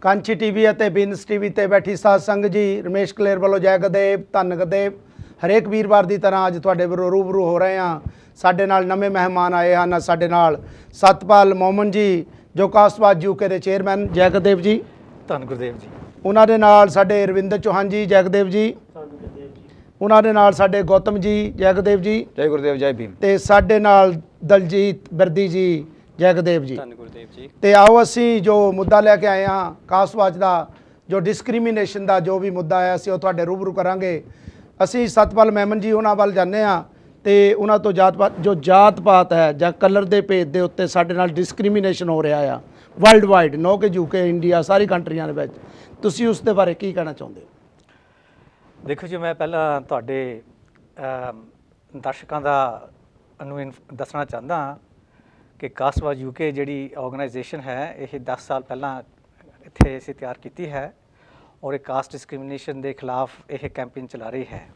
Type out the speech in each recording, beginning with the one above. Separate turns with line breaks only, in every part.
Kanchi TV ਅਤੇ ਬਿਨਸ TV ਤੇ ਬੈਠੀ ਸਾਧ ਸੰਗਤ ਜੀ, ਰਮੇਸ਼ ਕਲੇਰ ਵੱਲੋਂ ਜੈ ਗੁਰਦੇਵ ਧੰਨ ਗੁਰਦੇਵ। ਹਰੇਕ ਵੀਰਵਾਰ ਦੀ ਤਰ੍ਹਾਂ ਅੱਜ ਤੁਹਾਡੇ ਰੂਬਰੂ ਹੋ ਰਹੇ ਹਾਂ। ਸਾਡੇ ਨਾਲ ਨਵੇਂ ਮਹਿਮਾਨ ਆਏ ਹਨ। ਸਾਡੇ ਨਾਲ ਸਤਪਾਲ ਮੋਮਨ ਜੀ ਜੋ ਕਾਸਟਵਾਦ ਯੂਕੇ ਦੇ ਚੇਅਰਮੈਨ, ਜੈ ਗੁਰਦੇਵ ਜੀ।
ਧੰਨ ਗੁਰਦੇਵ ਜੀ।
ਉਹਨਾਂ ਦੇ ਨਾਲ ਸਾਡੇ ਰਵਿੰਦਰ ਚੌਹਾਨ ਜੀ, ਜੈ ਗੁਰਦੇਵ ਜੀ। ਉਹਨਾਂ ਦੇ ਨਾਲ ਸਾਡੇ ਗੌਤਮ ਜੀ, ਜੈ ਗੁਰਦੇਵ ਜੀ।
ਜੈ ਗੁਰਦੇਵ, ਜੈ ਭੀਮ।
ਤੇ ਸਾਡੇ ਨਾਲ ਦਲਜੀਤ ਬਿਰਦੀ ਜੀ, ਜੈ ਗੁਰਦੇਵ ਜੀ।
ਧੰਨ ਗੁਰਦੇਵ ਜੀ।
ਤੇ ਆਓ ਅਸੀਂ ਜੋ ਮੁੱਦਾ ਲੈ ਕੇ ਆਏ ਹਾਂ ਕਾਸਟਵਾਦ ਦਾ, ਜੋ ਡਿਸਕ੍ਰਿਮੀਨੇਸ਼ਨ ਦਾ ਜੋ ਵੀ ਮੁੱਦਾ ਹੈ ਅਸੀਂ ਉਹ ਤੁਹਾਡੇ ਰੂਬਰੂ ਕਰਾਂਗੇ। ਅਸੀਂ ਸਤਪਾਲ ਮੈਮਨ ਜੀ ਉਹਨਾਂ ਵੱਲ ਜਾਂਦੇ ਹਾਂ ਤੇ ਉਹਨਾਂ ਤੋਂ ਜਾਤ ਪਾਤ ਹੈ ਜਾਂ ਕਲਰ ਦੇ ਭੇਦ ਦੇ ਉੱਤੇ ਸਾਡੇ ਨਾਲ ਡਿਸਕ੍ਰਿਮੀਨੇਸ਼ਨ ਹੋ ਰਿਹਾ ਆ ਵਰਲਡ ਵਾਈਡ, ਨੋ ਕਿ ਯੂਕੇ, ਇੰਡੀਆ, ਸਾਰੀ ਕੰਟਰੀਆਂ ਦੇ ਵਿੱਚ। ਤੁਸੀਂ ਉਸ ਦੇ ਬਾਰੇ ਕੀ ਕਹਿਣਾ ਚਾਹੁੰਦੇ ਹੋ?
ਦੇਖੋ ਜੀ, ਮੈਂ ਪਹਿਲਾਂ ਤੁਹਾਡੇ ਦਰਸ਼ਕਾਂ ਦਾ ਨੂੰ ਦੱਸਣਾ ਚਾਹੁੰਦਾ ਹਾਂ ਕਿ ਕਾਸਟਵਾਦ ਯੂਕੇ ਜਿਹੜੀ ਆਰਗੇਨਾਈਜੇਸ਼ਨ ਹੈ ਇਹ 10 ਸਾਲ ਪਹਿਲਾਂ ਇੱਥੇ ਅਸੀਂ ਤਿਆਰ ਕੀਤੀ ਹੈ ਔਰ ਇਹ ਕਾਸਟ ਡਿਸਕ੍ਰਿਮੀਨੇਸ਼ਨ ਦੇ ਖਿਲਾਫ ਇਹ ਕੈਂਪੇਨ ਚਲਾ ਰਹੀ ਹੈ।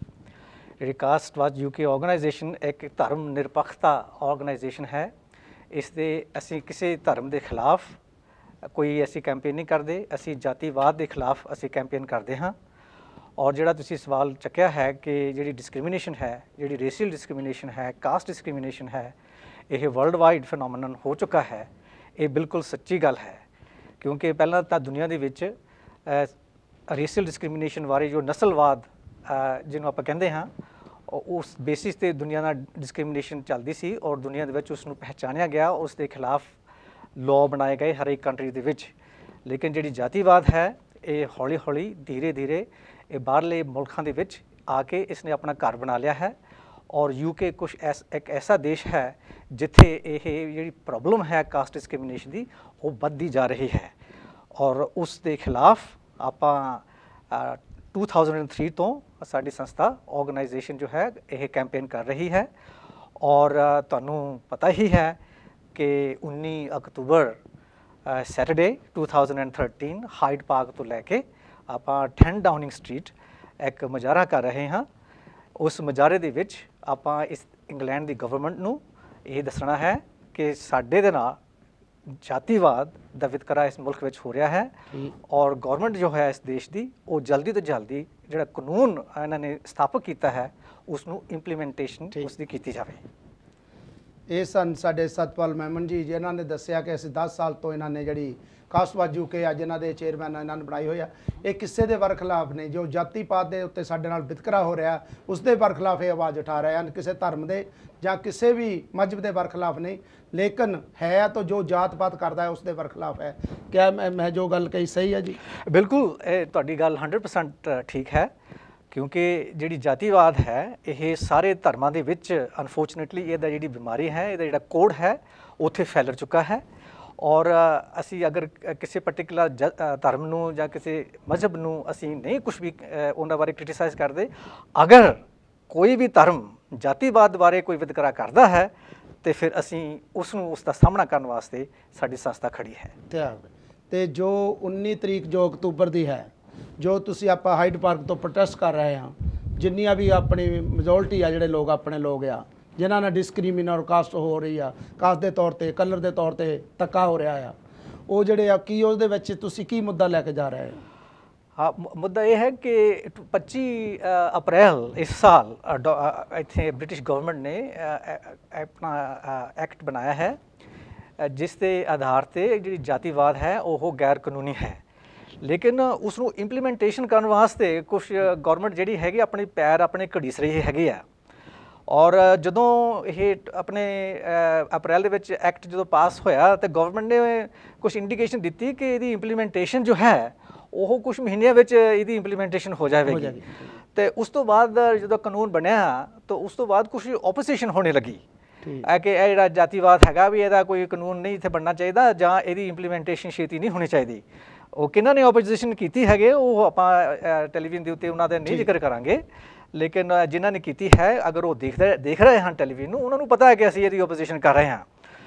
ਜਿਹੜੀ ਕਾਸਟਵਾਦ ਯੂਕੇ ਆਰਗੇਨਾਈਜੇਸ਼ਨ ਇੱਕ ਧਰਮ ਨਿਰਪੱਖਤਾ ਆਰਗੇਨਾਈਜੇਸ਼ਨ ਹੈ। ਇਸ ਦੇ ਅਸੀਂ ਕਿਸੇ ਧਰਮ ਦੇ ਖਿਲਾਫ ਕੋਈ ਅਸੀਂ ਕੈਂਪੇਨ ਨਹੀਂ ਕਰਦੇ, ਅਸੀਂ ਜਾਤੀਵਾਦ ਦੇ ਖਿਲਾਫ ਅਸੀਂ ਕੈਂਪੇਨ ਕਰਦੇ ਹਾਂ। ਔਰ ਜਿਹੜਾ ਤੁਸੀਂ ਸਵਾਲ ਚੱਕਿਆ ਹੈ ਕਿ ਜਿਹੜੀ ਡਿਸਕ੍ਰਿਮੀਨੇਸ਼ਨ ਹੈ, ਜਿਹੜੀ ਰੇਸ਼ੀਅਲ ਡਿਸਕ੍ਰਿਮੀਨੇਸ਼ਨ ਹੈ, ਕਾਸਟ ਡਿਸਕ੍ਰਿਮੀਨੇਸ਼ਨ ਹੈ, ਇਹ ਵਰਲਡ ਵਾਈਡ ਫਿਨੋਮੀਨਨ ਹੋ ਚੁੱਕਾ ਹੈ। ਇਹ ਬਿਲਕੁਲ ਸੱਚੀ ਗੱਲ ਹੈ, ਕਿਉਂਕਿ ਪਹਿਲਾਂ ਤਾਂ ਦੁਨੀਆ ਦੇ ਵਿੱਚ ਰੇਸ਼ੀਅਲ ਡਿਸਕ੍ਰਿਮੀਨੇਸ਼ਨ ਬਾਰੇ ਜੋ ਨਸਲਵਾਦ ਜਿਹਨੂੰ ਆਪਾਂ ਕਹਿੰਦੇ ਹਾਂ ਉਸ ਬੇਸਿਸ 'ਤੇ ਦੁਨੀਆ ਨਾਲ ਡਿਸਕ੍ਰਿਮੀਨੇਸ਼ਨ ਚੱਲਦੀ ਸੀ ਔਰ ਦੁਨੀਆ ਦੇ ਵਿੱਚ ਉਸ ਨੂੰ ਪਹਿਚਾਣਿਆ ਗਿਆ, ਉਸ ਦੇ ਖਿਲਾਫ ਲਾਅ ਬਣਾਏ ਗਏ ਹਰੇਕ ਕੰਟਰੀ ਦੇ ਵਿੱਚ। ਲੇਕਿਨ ਜਿਹੜੀ ਜਾਤੀਵਾਦ ਹੈ ਇਹ ਹੌਲੀ ਹੌਲੀ ਧੀਰੇ ਧੀਰੇ ਇਹ ਬਾਹਰਲੇ ਮੁਲਕਾਂ ਦੇ ਵਿੱਚ ਆ ਕੇ ਇਸ ਨੇ ਆਪਣਾ ਘਰ ਬਣਾ ਲਿਆ ਹੈ। ਔਰ ਯੂਕੇ ਕੁਛ ਇੱਕ ਐਸਾ ਦੇਸ਼ ਹੈ ਜਿੱਥੇ ਇਹ ਜਿਹੜੀ ਪ੍ਰੋਬਲਮ ਹੈ ਕਾਸਟ ਡਿਸਕ੍ਰਿਮੀਨੇਸ਼ਨ ਦੀ ਉਹ ਵੱਧਦੀ ਜਾ ਰਹੀ ਹੈ। ਔਰ ਉਸ ਦੇ ਖਿਲਾਫ ਆਪਾਂ 2003 ਤੋਂ ਸਾਡੀ ਸੰਸਥਾ ਆਰਗੇਨਾਈਜੇਸ਼ਨ ਜੋ ਹੈ ਇਹ ਕੈਂਪੇਨ ਕਰ ਰਹੀ ਹੈ। ਔਰ ਤੁਹਾਨੂੰ ਪਤਾ ਹੀ ਹੈ ਕਿ 19 ਅਕਤੂਬਰ ਸੈਟਰਡੇ 2013 ਹਾਈਡ ਪਾਰਕ ਤੋਂ ਲੈ ਕੇ ਆਪਾਂ 10 ਡਾਊਨਿੰਗ ਸਟਰੀਟ ਇੱਕ ਮੁਜ਼ਾਹਰਾ ਕਰ ਰਹੇ ਹਾਂ। ਉਸ ਮੁਜ਼ਾਹਰੇ ਦੇ ਵਿੱਚ ਆਪਾਂ ਇਸ ਇੰਗਲੈਂਡ ਦੀ ਗਵਰਨਮੈਂਟ ਨੂੰ ਇਹ ਦੱਸਣਾ ਹੈ ਕਿ ਸਾਡੇ ਦੇ ਨਾਲ ਜਾਤੀਵਾਦ ਦਾ ਵਿਤਕਰਾ ਇਸ ਮੁਲਕ ਵਿੱਚ ਹੋ ਰਿਹਾ ਹੈ ਔਰ ਗਵਰਨਮੈਂਟ ਜੋ ਹੈ ਇਸ ਦੇਸ਼ ਦੀ ਉਹ ਜਲਦੀ ਤੋਂ ਜਲਦੀ ਜਿਹੜਾ ਕਾਨੂੰਨ ਇਹਨਾਂ ਨੇ ਸਥਾਪਿਤ ਕੀਤਾ ਹੈ ਉਸ ਨੂੰ ਇੰਪਲੀਮੈਂਟੇਸ਼ਨ ਉਸ ਦੀ ਕੀਤੀ ਜਾਵੇ।
ਇਹ ਸਨ ਸਾਡੇ ਸਤਪਾਲ ਮੈਮਨ ਜੀ ਜਿਨ੍ਹਾਂ ਨੇ ਦੱਸਿਆ ਕਿ ਅਸੀਂ 10 ਸਾਲ ਤੋਂ ਇਹਨਾਂ ਨੇ ਜਿਹੜੀ ਕਾਸਟਵਾਦ ਯੂਕੇ ਅੱਜ ਇਹਨਾਂ ਦੇ ਚੇਅਰਮੈਨ ਇਹਨਾਂ ਨੇ ਬਣਾਈ ਹੋਈ ਆ। ਇਹ ਕਿਸੇ ਦੇ ਵਰਖਲਾਫ ਨਹੀਂ, ਜੋ ਜਾਤੀ ਪਾਤ ਦੇ ਉੱਤੇ ਸਾਡੇ ਨਾਲ ਵਿਤਕਰਾ ਹੋ ਰਿਹਾ ਉਸ ਦੇ ਵਰਖਲਾਫ ਇਹ ਆਵਾਜ਼ ਉਠਾ ਰਹੇ ਹਨ। ਕਿਸੇ ਧਰਮ ਦੇ ਜਾਂ ਕਿਸੇ ਵੀ ਮਜ਼ਹਬ ਦੇ ਵਰਖਲਾਫ ਨਹੀਂ, ਲੇਕਿਨ ਹੈ ਤਾਂ ਜੋ ਜਾਤ ਪਾਤ ਕਰਦਾ ਹੈ ਉਸ ਦੇ ਵਰਖਲਾਫ ਹੈ। ਕਿਆ ਮੈਂ ਜੋ ਗੱਲ ਕਹੀ ਸਹੀ ਹੈ ਜੀ?
ਬਿਲਕੁਲ, ਇਹ ਤੁਹਾਡੀ ਗੱਲ 100% ਠੀਕ ਹੈ, ਕਿਉਂਕਿ ਜਿਹੜੀ ਜਾਤੀਵਾਦ ਹੈ ਇਹ ਸਾਰੇ ਧਰਮਾਂ ਦੇ ਵਿੱਚ ਅਨਫੋਰਚੂਨੇਟਲੀ ਇਹਦਾ ਜਿਹੜੀ ਬਿਮਾਰੀ ਹੈ, ਇਹਦਾ ਜਿਹੜਾ ਕੋਡ ਹੈ ਉੱਥੇ ਫੈਲ ਚੁੱਕਾ ਹੈ। ਔਰ ਅਸੀਂ ਅਗਰ ਕਿਸੇ ਪਾਰਟਿਕੂਲਰ ਧਰਮ ਨੂੰ ਜਾਂ ਕਿਸੇ ਮਜ਼ਹਬ ਨੂੰ ਅਸੀਂ ਨਹੀਂ ਕੁਛ ਵੀ ਉਹਨਾਂ ਬਾਰੇ ਕ੍ਰਿਟੀਸਾਈਜ਼ ਕਰਦੇ, ਅਗਰ ਕੋਈ ਵੀ ਧਰਮ ਜਾਤੀਵਾਦ ਬਾਰੇ ਕੋਈ ਵਿਤਕਰਾ ਕਰਦਾ ਹੈ ਤੇ ਫਿਰ ਅਸੀਂ ਉਸ ਨੂੰ ਉਸ ਦਾ ਸਾਹਮਣਾ ਕਰਨ ਵਾਸਤੇ ਸਾਡੀ ਸੰਸਥਾ ਖੜੀ ਹੈ।
ਤੇ ਜੋ 19 ਤਰੀਕ ਜੋ ਅਕਤੂਬਰ ਦੀ ਹੈ, ਜੋ ਤੁਸੀਂ ਆਪਾਂ ਹਾਈਡ ਪਾਰਕ ਤੋਂ ਪ੍ਰੋਟੈਸਟ ਕਰ ਰਹੇ ਹਾਂ, ਜਿੰਨੀਆਂ ਵੀ ਆਪਣੀ ਮੈਜੋਰਟੀ ਆ ਜਿਹੜੇ ਲੋਕ ਆਪਣੇ ਲੋਕ ਆ ਜਿਨ੍ਹਾਂ ਨਾਲ ਡਿਸਕ੍ਰਿਮੀਨੇਸ਼ਨ ਔਰ ਕਾਸਟ ਹੋ ਰਹੀ ਆ, ਕਾਸਟ ਦੇ ਤੌਰ 'ਤੇ, ਕਲਰ ਦੇ ਤੌਰ 'ਤੇ ਧੱਕਾ ਹੋ ਰਿਹਾ ਆ, ਉਹ ਜਿਹੜੇ ਆ ਕੀ ਉਹਦੇ ਵਿੱਚ ਤੁਸੀਂ ਕੀ ਮੁੱਦਾ ਲੈ ਕੇ ਜਾ ਰਹੇ ਹੋ?
ਹਾਂ, ਮੁੱਦਾ ਇਹ ਹੈ ਕਿ 25 ਅਪ੍ਰੈਲ ਇਸ ਸਾਲ ਇੱਥੇ ਬ੍ਰਿਟਿਸ਼ ਗਵਰਨਮੈਂਟ ਨੇ ਆਪਣਾ ਐਕਟ ਬਣਾਇਆ ਹੈ ਜਿਸ ਦੇ ਆਧਾਰ 'ਤੇ ਜਿਹੜੀ ਜਾਤੀਵਾਦ ਹੈ ਉਹ ਗੈਰ ਕਾਨੂੰਨੀ ਹੈ। ਲੇਕਿਨ ਉਸ ਨੂੰ ਇੰਪਲੀਮੈਂਟੇਸ਼ਨ ਕਰਨ ਵਾਸਤੇ ਕੁਛ ਗਵਰਨਮੈਂਟ ਜਿਹੜੀ ਹੈਗੀ ਆਪਣੇ ਪੈਰ ਆਪਣੇ ਘੜੀਸ ਰਹੀ ਹੈਗੀ ਆ। ਔਰ ਜਦੋਂ ਇਹ ਆਪਣੇ ਅਪ੍ਰੈਲ ਦੇ ਵਿੱਚ ਐਕਟ ਜਦੋਂ ਪਾਸ ਹੋਇਆ ਤਾਂ ਗਵਰਨਮੈਂਟ ਨੇ ਕੁਛ ਇੰਡੀਕੇਸ਼ਨ ਦਿੱਤੀ ਕਿ ਇਹਦੀ ਇੰਪਲੀਮੈਂਟੇਸ਼ਨ ਜੋ ਹੈ ਉਹ ਕੁਛ ਮਹੀਨਿਆਂ ਵਿੱਚ ਇਹਦੀ ਇੰਪਲੀਮੈਂਟੇਸ਼ਨ ਹੋ ਜਾਵੇਗੀ। ਅਤੇ ਉਸ ਤੋਂ ਬਾਅਦ ਜਦੋਂ ਕਾਨੂੰਨ ਬਣਿਆ ਤਾਂ ਉਸ ਤੋਂ ਬਾਅਦ ਕੁਛ ਓਪੋਜੀਸ਼ਨ ਹੋਣੇ ਲੱਗੀ ਕਿ ਇਹ ਜਿਹੜਾ ਜਾਤੀਵਾਦ ਹੈਗਾ ਵੀ ਇਹਦਾ ਕੋਈ ਕਾਨੂੰਨ ਨਹੀਂ ਇੱਥੇ ਬਣਨਾ ਚਾਹੀਦਾ ਜਾਂ ਇਹਦੀ ਇੰਪਲੀਮੈਂਟੇਸ਼ਨ ਛੇਤੀ ਨਹੀਂ ਹੋਣੀ ਚਾਹੀਦੀ। ਉਹ ਕਿਹਨਾਂ ਨੇ ਓਪੋਜੀਸ਼ਨ ਕੀਤੀ ਹੈਗੇ ਉਹ ਆਪਾਂ ਟੈਲੀਵਿਜ਼ਨ ਦੇ ਉੱਤੇ ਉਹਨਾਂ ਦਾ ਨਹੀਂ ਜ਼ਿਕਰ ਕਰਾਂਗੇ, ਲੇਕਿਨ ਜਿਨ੍ਹਾਂ ਨੇ ਕੀਤੀ ਹੈ ਅਗਰ ਉਹ ਦੇਖ ਰਹੇ ਹਨ ਟੈਲੀਵਿਜ਼ਨ ਨੂੰ, ਉਹਨਾਂ ਨੂੰ ਪਤਾ ਹੈ ਕਿ ਅਸੀਂ ਇਹਦੀ ਓਪੋਜੀਸ਼ਨ ਕਰ ਰਹੇ ਹਾਂ।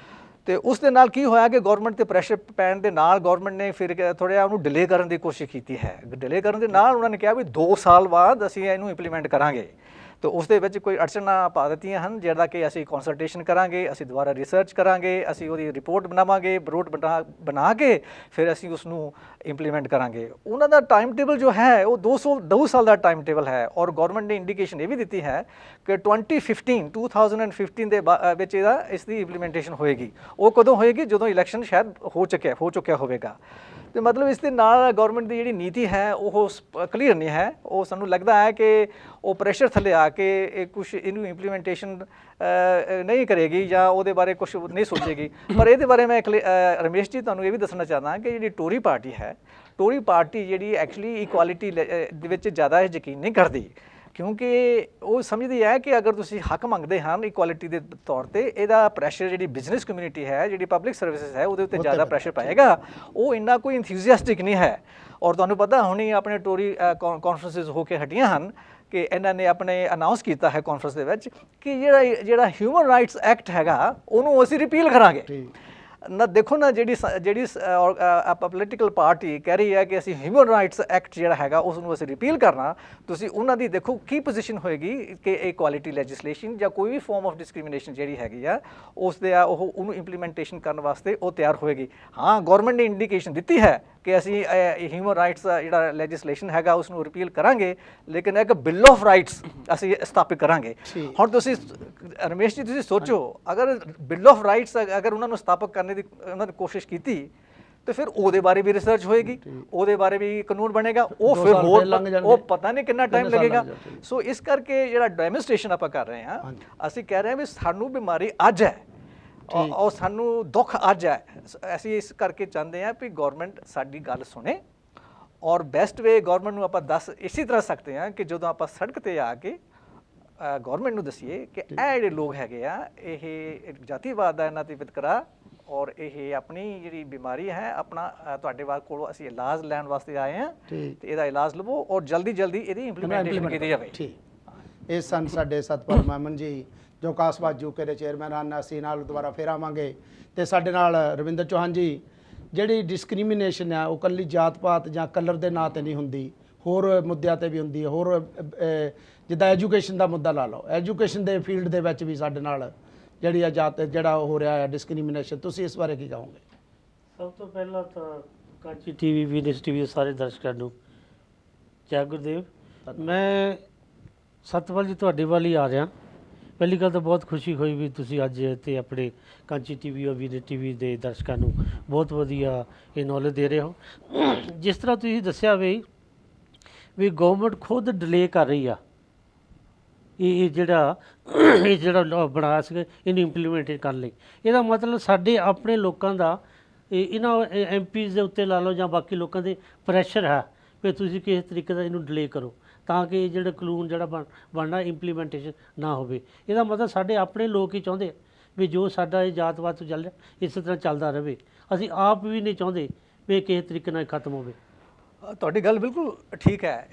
ਅਤੇ ਉਸ ਦੇ ਨਾਲ ਕੀ ਹੋਇਆ ਕਿ ਗੌਰਮੈਂਟ 'ਤੇ ਪ੍ਰੈਸ਼ਰ ਪੈਣ ਦੇ ਨਾਲ ਗੌਰਮੈਂਟ ਨੇ ਫਿਰ ਥੋੜ੍ਹਾ ਜਿਹਾ ਉਹਨੂੰ ਡਿਲੇ ਕਰਨ ਦੀ ਕੋਸ਼ਿਸ਼ ਕੀਤੀ ਹੈ। ਡਿਲੇ ਕਰਨ ਦੇ ਨਾਲ ਉਹਨਾਂ ਨੇ ਕਿਹਾ ਵੀ 2 ਸਾਲ ਬਾਅਦ ਅਸੀਂ ਇਹਨੂੰ ਇੰਪਲੀਮੈਂਟ ਕਰਾਂਗੇ। ਤੇ ਉਸ ਦੇ ਵਿੱਚ ਕੋਈ ਅੜਚਣਾਂ ਪਾ ਦਿੱਤੀਆਂ ਹਨ, ਜਿਹੜਾ ਕਿ ਅਸੀਂ ਕੰਸਲਟੇਸ਼ਨ ਕਰਾਂਗੇ, ਅਸੀਂ ਦੁਬਾਰਾ ਰਿਸਰਚ ਕਰਾਂਗੇ, ਅਸੀਂ ਉਹਦੀ ਰਿਪੋਰਟ ਬਣਾਵਾਂਗੇ, ਬਣਾ ਕੇ ਫਿਰ ਅਸੀਂ ਉਸ ਨੂੰ ਇੰਪਲੀਮੈਂਟ ਕਰਾਂਗੇ। ਉਹਨਾਂ ਦਾ ਟਾਈਮ ਟੇਬਲ ਜੋ ਹੈ ਉਹ 2 ਸਾਲ ਦਾ ਟਾਈਮ ਟੇਬਲ ਹੈ, ਔਰ ਗਵਰਨਮੈਂਟ ਨੇ ਇੰਡੀਕੇਸ਼ਨ ਇਹ ਵੀ ਦਿੱਤੀ ਹੈ ਕਿ 2015 ਦੇ ਵਿੱਚ ਇਸ ਦੀ ਇੰਪਲੀਮੈਂਟੇਸ਼ਨ ਹੋਏਗੀ। ਉਹ ਕਦੋਂ ਹੋਏਗੀ? ਜਦੋਂ ਇਲੈਕਸ਼ਨ ਸ਼ਾਇਦ ਹੋ ਚੁੱਕਿਆ ਹੋਵੇਗਾ। ਤੇ ਮਤਲਬ ਇਸ ਦੇ ਨਾਲ ਗਵਰਨਮੈਂਟ ਦੀ ਜਿਹੜੀ ਨੀਤੀ ਹੈ ਉਹ ਕਲੀਅਰ ਨਹੀਂ ਹੈ। ਉਹ ਸਾਨੂੰ ਲੱਗਦਾ ਹੈ ਕਿ ਉਹ ਪ੍ਰੈਸ਼ਰ ਥੱਲੇ ਆ ਕੇ ਇਹ ਕੁਛ ਇਹਨੂੰ ਇੰਪਲੀਮੈਂਟੇਸ਼ਨ ਨਹੀਂ ਕਰੇਗੀ ਜਾਂ ਉਹਦੇ ਬਾਰੇ ਕੁਛ ਨਹੀਂ ਸੋਚੇਗੀ। ਪਰ ਇਹਦੇ ਬਾਰੇ ਮੈਂ ਰਮੇਸ਼ ਜੀ ਤੁਹਾਨੂੰ ਇਹ ਵੀ ਦੱਸਣਾ ਚਾਹੁੰਦਾ ਕਿ ਜਿਹੜੀ ਟੋਰੀ ਪਾਰਟੀ ਹੈ, ਟੋਰੀ ਪਾਰਟੀ ਜਿਹੜੀ ਐਕਚੁਅਲੀ ਇਕੁਆਲਿਟੀ ਦੇ ਵਿੱਚ ਜ਼ਿਆਦਾ ਯਕੀਨ ਨਹੀਂ ਕਰਦੀ, ਕਿਉਂਕਿ ਉਹ ਸਮਝਦੀ ਹੈ ਕਿ ਅਗਰ ਤੁਸੀਂ ਹੱਕ ਮੰਗਦੇ ਹਨ ਇਕੁਆਲਿਟੀ ਦੇ ਤੌਰ ਤੇ, ਇਹਦਾ ਪ੍ਰੈਸ਼ਰ ਜਿਹੜੀ ਬਿਜ਼ਨਸ ਕਮਿਊਨਿਟੀ ਹੈ, ਜਿਹੜੀ ਪਬਲਿਕ ਸਰਵਿਸਿਜ਼ ਹੈ, ਉਹਦੇ ਉੱਤੇ ਜ਼ਿਆਦਾ ਪ੍ਰੈਸ਼ਰ ਪਾਏਗਾ। ਉਹ ਇੰਨਾ ਕੋਈ ਇੰਥੂਜ਼ੀਆਸਟਿਕ ਨਹੀਂ ਹੈ। ਔਰ ਤੁਹਾਨੂੰ ਪਤਾ ਹੁਣੀ ਆਪਣੇ ਟੋਰੀ ਕਾਨਫਰੰਸਿਸ ਹੋ ਕੇ ਹਟੀਆਂ ਹਨ ਕਿ ਇਹਨਾਂ ਨੇ ਆਪਣੇ ਅਨਾਉਂਸ ਕੀਤਾ ਹੈ ਕਾਨਫਰੰਸ ਦੇ ਵਿੱਚ ਕਿ ਜਿਹੜਾ ਹਿਊਮਨ ਰਾਈਟਸ ਐਕਟ ਹੈਗਾ ਉਹਨੂੰ ਅਸੀਂ ਰਿਪੀਲ ਕਰਾਂਗੇ। ਨਾ ਦੇਖੋ ਨਾ, ਜਿਹੜੀ ਪੋਲੀਟੀਕਲ ਪਾਰਟੀ ਕਹਿ ਰਹੀ ਹੈ ਕਿ ਅਸੀਂ ਹਿਊਮਨ ਰਾਈਟਸ ਐਕਟ ਜਿਹੜਾ ਹੈਗਾ ਉਸ ਨੂੰ ਅਸੀਂ ਰਿਪੀਲ ਕਰਨਾ, ਤੁਸੀਂ ਉਹਨਾਂ ਦੀ ਦੇਖੋ ਕੀ ਪੋਜੀਸ਼ਨ ਹੋਏਗੀ ਕਿ ਇਕੁਆਲਿਟੀ ਲੈਜਿਸਲੇਸ਼ਨ ਜਾਂ ਕੋਈ ਵੀ ਫਾਰਮ ਆਫ ਡਿਸਕ੍ਰਿਮੀਨੇਸ਼ਨ ਜਿਹੜੀ ਹੈਗੀ ਆ ਉਸ ਦੇ ਉਹਨੂੰ ਇੰਪਲੀਮੈਂਟੇਸ਼ਨ ਕਰਨ ਵਾਸਤੇ ਉਹ ਤਿਆਰ ਹੋਏਗੀ। ਹਾਂ, ਗਵਰਨਮੈਂਟ ਨੇ ਇੰਡੀਕੇਸ਼ਨ ਦਿੱਤੀ ਹੈ ਕਿ ਅਸੀਂ ਹਿਊਮਨ ਰਾਈਟਸ ਜਿਹੜਾ ਲੈਜਿਸਲੇਸ਼ਨ ਹੈਗਾ ਉਸ ਨੂੰ ਰਿਪੀਲ ਕਰਾਂਗੇ, ਲੇਕਿਨ ਇੱਕ ਬਿੱਲ ਆਫ ਰਾਈਟਸ ਅਸੀਂ ਸਥਾਪਿਤ ਕਰਾਂਗੇ। ਹੁਣ ਤੁਸੀਂ ਰਮੇਸ਼ ਜੀ ਤੁਸੀਂ ਸੋਚੋ, ਅਗਰ ਬਿੱਲ ਆਫ ਰਾਈਟਸ ਅਗਰ ਉਹਨਾਂ ਨੂੰ ਸਥਾਪਿਤ ਕਰਨ ਦੀ ਉਹਨਾਂ ਨੇ ਕੋਸ਼ਿਸ਼ ਕੀਤੀ ਤੇ ਫਿਰ ਉਹਦੇ ਬਾਰੇ ਵੀ ਰਿਸਰਚ ਹੋਏਗੀ, ਉਹਦੇ ਬਾਰੇ ਵੀ ਕਾਨੂੰਨ ਬਣੇਗਾ, ਉਹ ਫਿਰ ਹੋਰ ਉਹ ਪਤਾ ਨਹੀਂ ਕਿੰਨਾ ਟਾਈਮ ਲੱਗੇਗਾ। ਸੋ ਇਸ ਕਰਕੇ ਜਿਹੜਾ ਡੈਮੋਨਸਟ੍ਰੇਸ਼ਨ ਆਪਾਂ ਕਰ ਰਹੇ ਹਾਂ, ਅਸੀਂ ਕਹਿ ਰਹੇ ਹਾਂ ਵੀ ਸਾਨੂੰ ਬਿਮਾਰੀ ਅੱਜ ਹੈ ਔਰ ਸਾਨੂੰ ਦੁੱਖ ਅੱਜ ਹੈ। ਅਸੀਂ ਇਸ ਕਰਕੇ ਚਾਹੁੰਦੇ ਹਾਂ ਵੀ ਗਵਰਨਮੈਂਟ ਸਾਡੀ ਗੱਲ ਸੁਣੇ, ਔਰ ਬੈਸਟ ਵੇ ਗਵਰਨਮੈਂਟ ਨੂੰ ਆਪਾਂ ਦੱਸ ਇਸੇ ਤਰ੍ਹਾਂ ਸਕਦੇ ਹਾਂ ਕਿ ਜਦੋਂ ਆਪਾਂ ਸੜਕ ਤੇ ਆ ਕੇ ਗਵਰਨਮੈਂਟ ਨੂੰ ਦੱਸੀਏ ਕਿ ਇਹ ਜਿਹੜੇ ਲੋਕ ਹੈਗੇ ਆ, ਇਹ ਜਾਤੀਵਾਦ ਦਾ ਇਹਨਾਂ ਤੇ ਵਿਤਕਰਾ, ਔਰ ਇਹ ਆਪਣੀ ਜਿਹੜੀ ਬਿਮਾਰੀ ਹੈ ਆਪਣਾ ਤੁਹਾਡੇ ਕੋਲੋਂ ਅਸੀਂ ਇਲਾਜ ਲੈਣ ਵਾਸਤੇ ਆਏ ਹਾਂ ਤੇ ਇਹਦਾ ਇਲਾਜ ਲਵੋ ਔਰ ਜਲਦੀ ਇਹਦੀ ਇੰਪਲੀਮੈਂਟੇਸ਼ਨ ਕੀਤੀ ਜਾਵੇ।
ਇਹ ਸਨ ਸਾਡੇ ਸਤਪਾਲ ਮੈਮਨ ਜੀ ਜੋ ਕਾਸਬਾਜ ਯੂਕੇ ਦੇ ਚੇਅਰਮੈਨ ਹਨ। ਅਸੀਂ ਨਾਲ ਦੁਬਾਰਾ ਫੇਰ ਆਵਾਂਗੇ ਤੇ ਸਾਡੇ ਨਾਲ ਰਵਿੰਦਰ ਚੌਹਾਨ ਜੀ। ਜਿਹੜੀ ਡਿਸਕ੍ਰਿਮੀਨੇਸ਼ਨ ਹੈ ਉਹ ਇਕੱਲੀ ਜਾਤ ਪਾਤ ਜਾਂ ਕਲਰ ਦੇ ਨਾਂ ਤੇ ਨਹੀਂ ਹੁੰਦੀ, ਹੋਰ ਮੁੱਦਿਆਂ ਤੇ ਵੀ ਹੁੰਦੀ ਹੈ। ਹੋਰ ਜਿੱਦਾਂ ਐਜੂਕੇਸ਼ਨ ਦਾ ਮੁੱਦਾ ਲਾ ਲਓ, ਐਜੂਕੇਸ਼ਨ ਦੇ ਫੀਲਡ ਦੇ ਵਿੱਚ ਵੀ ਸਾਡੇ ਨਾਲ ਜਿਹੜੀ ਜਿਹੜਾ ਹੋ ਰਿਹਾ ਹੈ ਡਿਸਕ੍ਰਿਮੀਨੇਸ਼ਨ, ਤੁਸੀਂ ਇਸ ਬਾਰੇ ਕੀ ਕਹੋਗੇ?
ਸਭ ਤੋਂ ਪਹਿਲਾਂ ਤਾਂ ਕਾਂਚੀ ਟੀਵੀ, ਵੀਨਸ ਟੀਵੀ ਦੇ ਸਾਰੇ ਦਰਸ਼ਕਾਂ ਨੂੰ ਜੈ ਗੁਰਦੇਵ। ਮੈਂ ਸਤਪਾਲ ਜੀ ਤੁਹਾਡੇ ਵੱਲ ਹੀ ਆ ਰਿਹਾ। ਪਹਿਲੀ ਗੱਲ ਤਾਂ ਬਹੁਤ ਖੁਸ਼ੀ ਹੋਈ ਵੀ ਤੁਸੀਂ ਅੱਜ ਇੱਥੇ ਆਪਣੇ ਕਾਂਚੀ ਟੀਵੀ ਔਰ ਵੀਨਸ ਟੀਵੀ ਦੇ ਦਰਸ਼ਕਾਂ ਨੂੰ ਬਹੁਤ ਵਧੀਆ ਇਹ ਨੌਲੇਜ ਦੇ ਰਹੇ ਹੋ। ਜਿਸ ਤਰ੍ਹਾਂ ਤੁਸੀਂ ਦੱਸਿਆ ਵੀ ਗਵਰਨਮੈਂਟ ਖੁਦ ਡਿਲੇ ਕਰ ਰਹੀ ਆ ਇਹ ਜਿਹੜਾ ਲਾਅ ਬਣਾਇਆ ਸੀਗਾ ਇਹਨੂੰ ਇੰਪਲੀਮੈਂਟ ਕਰਨ ਲਈ। ਇਹਦਾ ਮਤਲਬ ਸਾਡੇ ਆਪਣੇ ਲੋਕਾਂ ਦਾ ਇਹਨਾਂ ਐਮਪੀਜ਼ ਦੇ ਉੱਤੇ ਲਾ ਲਓ ਜਾਂ ਬਾਕੀ ਲੋਕਾਂ ਦੇ ਪ੍ਰੈਸ਼ਰ ਹੈ ਵੀ ਤੁਸੀਂ ਕਿਸ ਤਰੀਕੇ ਦਾ ਇਹਨੂੰ ਡਿਲੇ ਕਰੋ ਤਾਂ ਕਿ ਜਿਹੜਾ ਕਾਨੂੰਨ ਜਿਹੜਾ ਬਣਨਾ ਇੰਪਲੀਮੈਂਟੇਸ਼ਨ ਨਾ ਹੋਵੇ। ਇਹਦਾ ਮਤਲਬ ਸਾਡੇ ਆਪਣੇ ਲੋਕ ਹੀ ਚਾਹੁੰਦੇ ਵੀ ਜੋ ਸਾਡਾ ਇਹ ਜਾਤਵਾਦ ਤੋਂ ਚੱਲ ਰਿਹਾ ਇਸੇ ਤਰ੍ਹਾਂ ਚੱਲਦਾ ਰਹੇ। ਅਸੀਂ ਆਪ ਵੀ ਨਹੀਂ ਚਾਹੁੰਦੇ ਵੀ ਕਿਸੇ ਤਰੀਕੇ ਨਾਲ ਖਤਮ ਹੋਵੇ।
ਤੁਹਾਡੀ ਗੱਲ ਬਿਲਕੁਲ ਠੀਕ ਹੈ।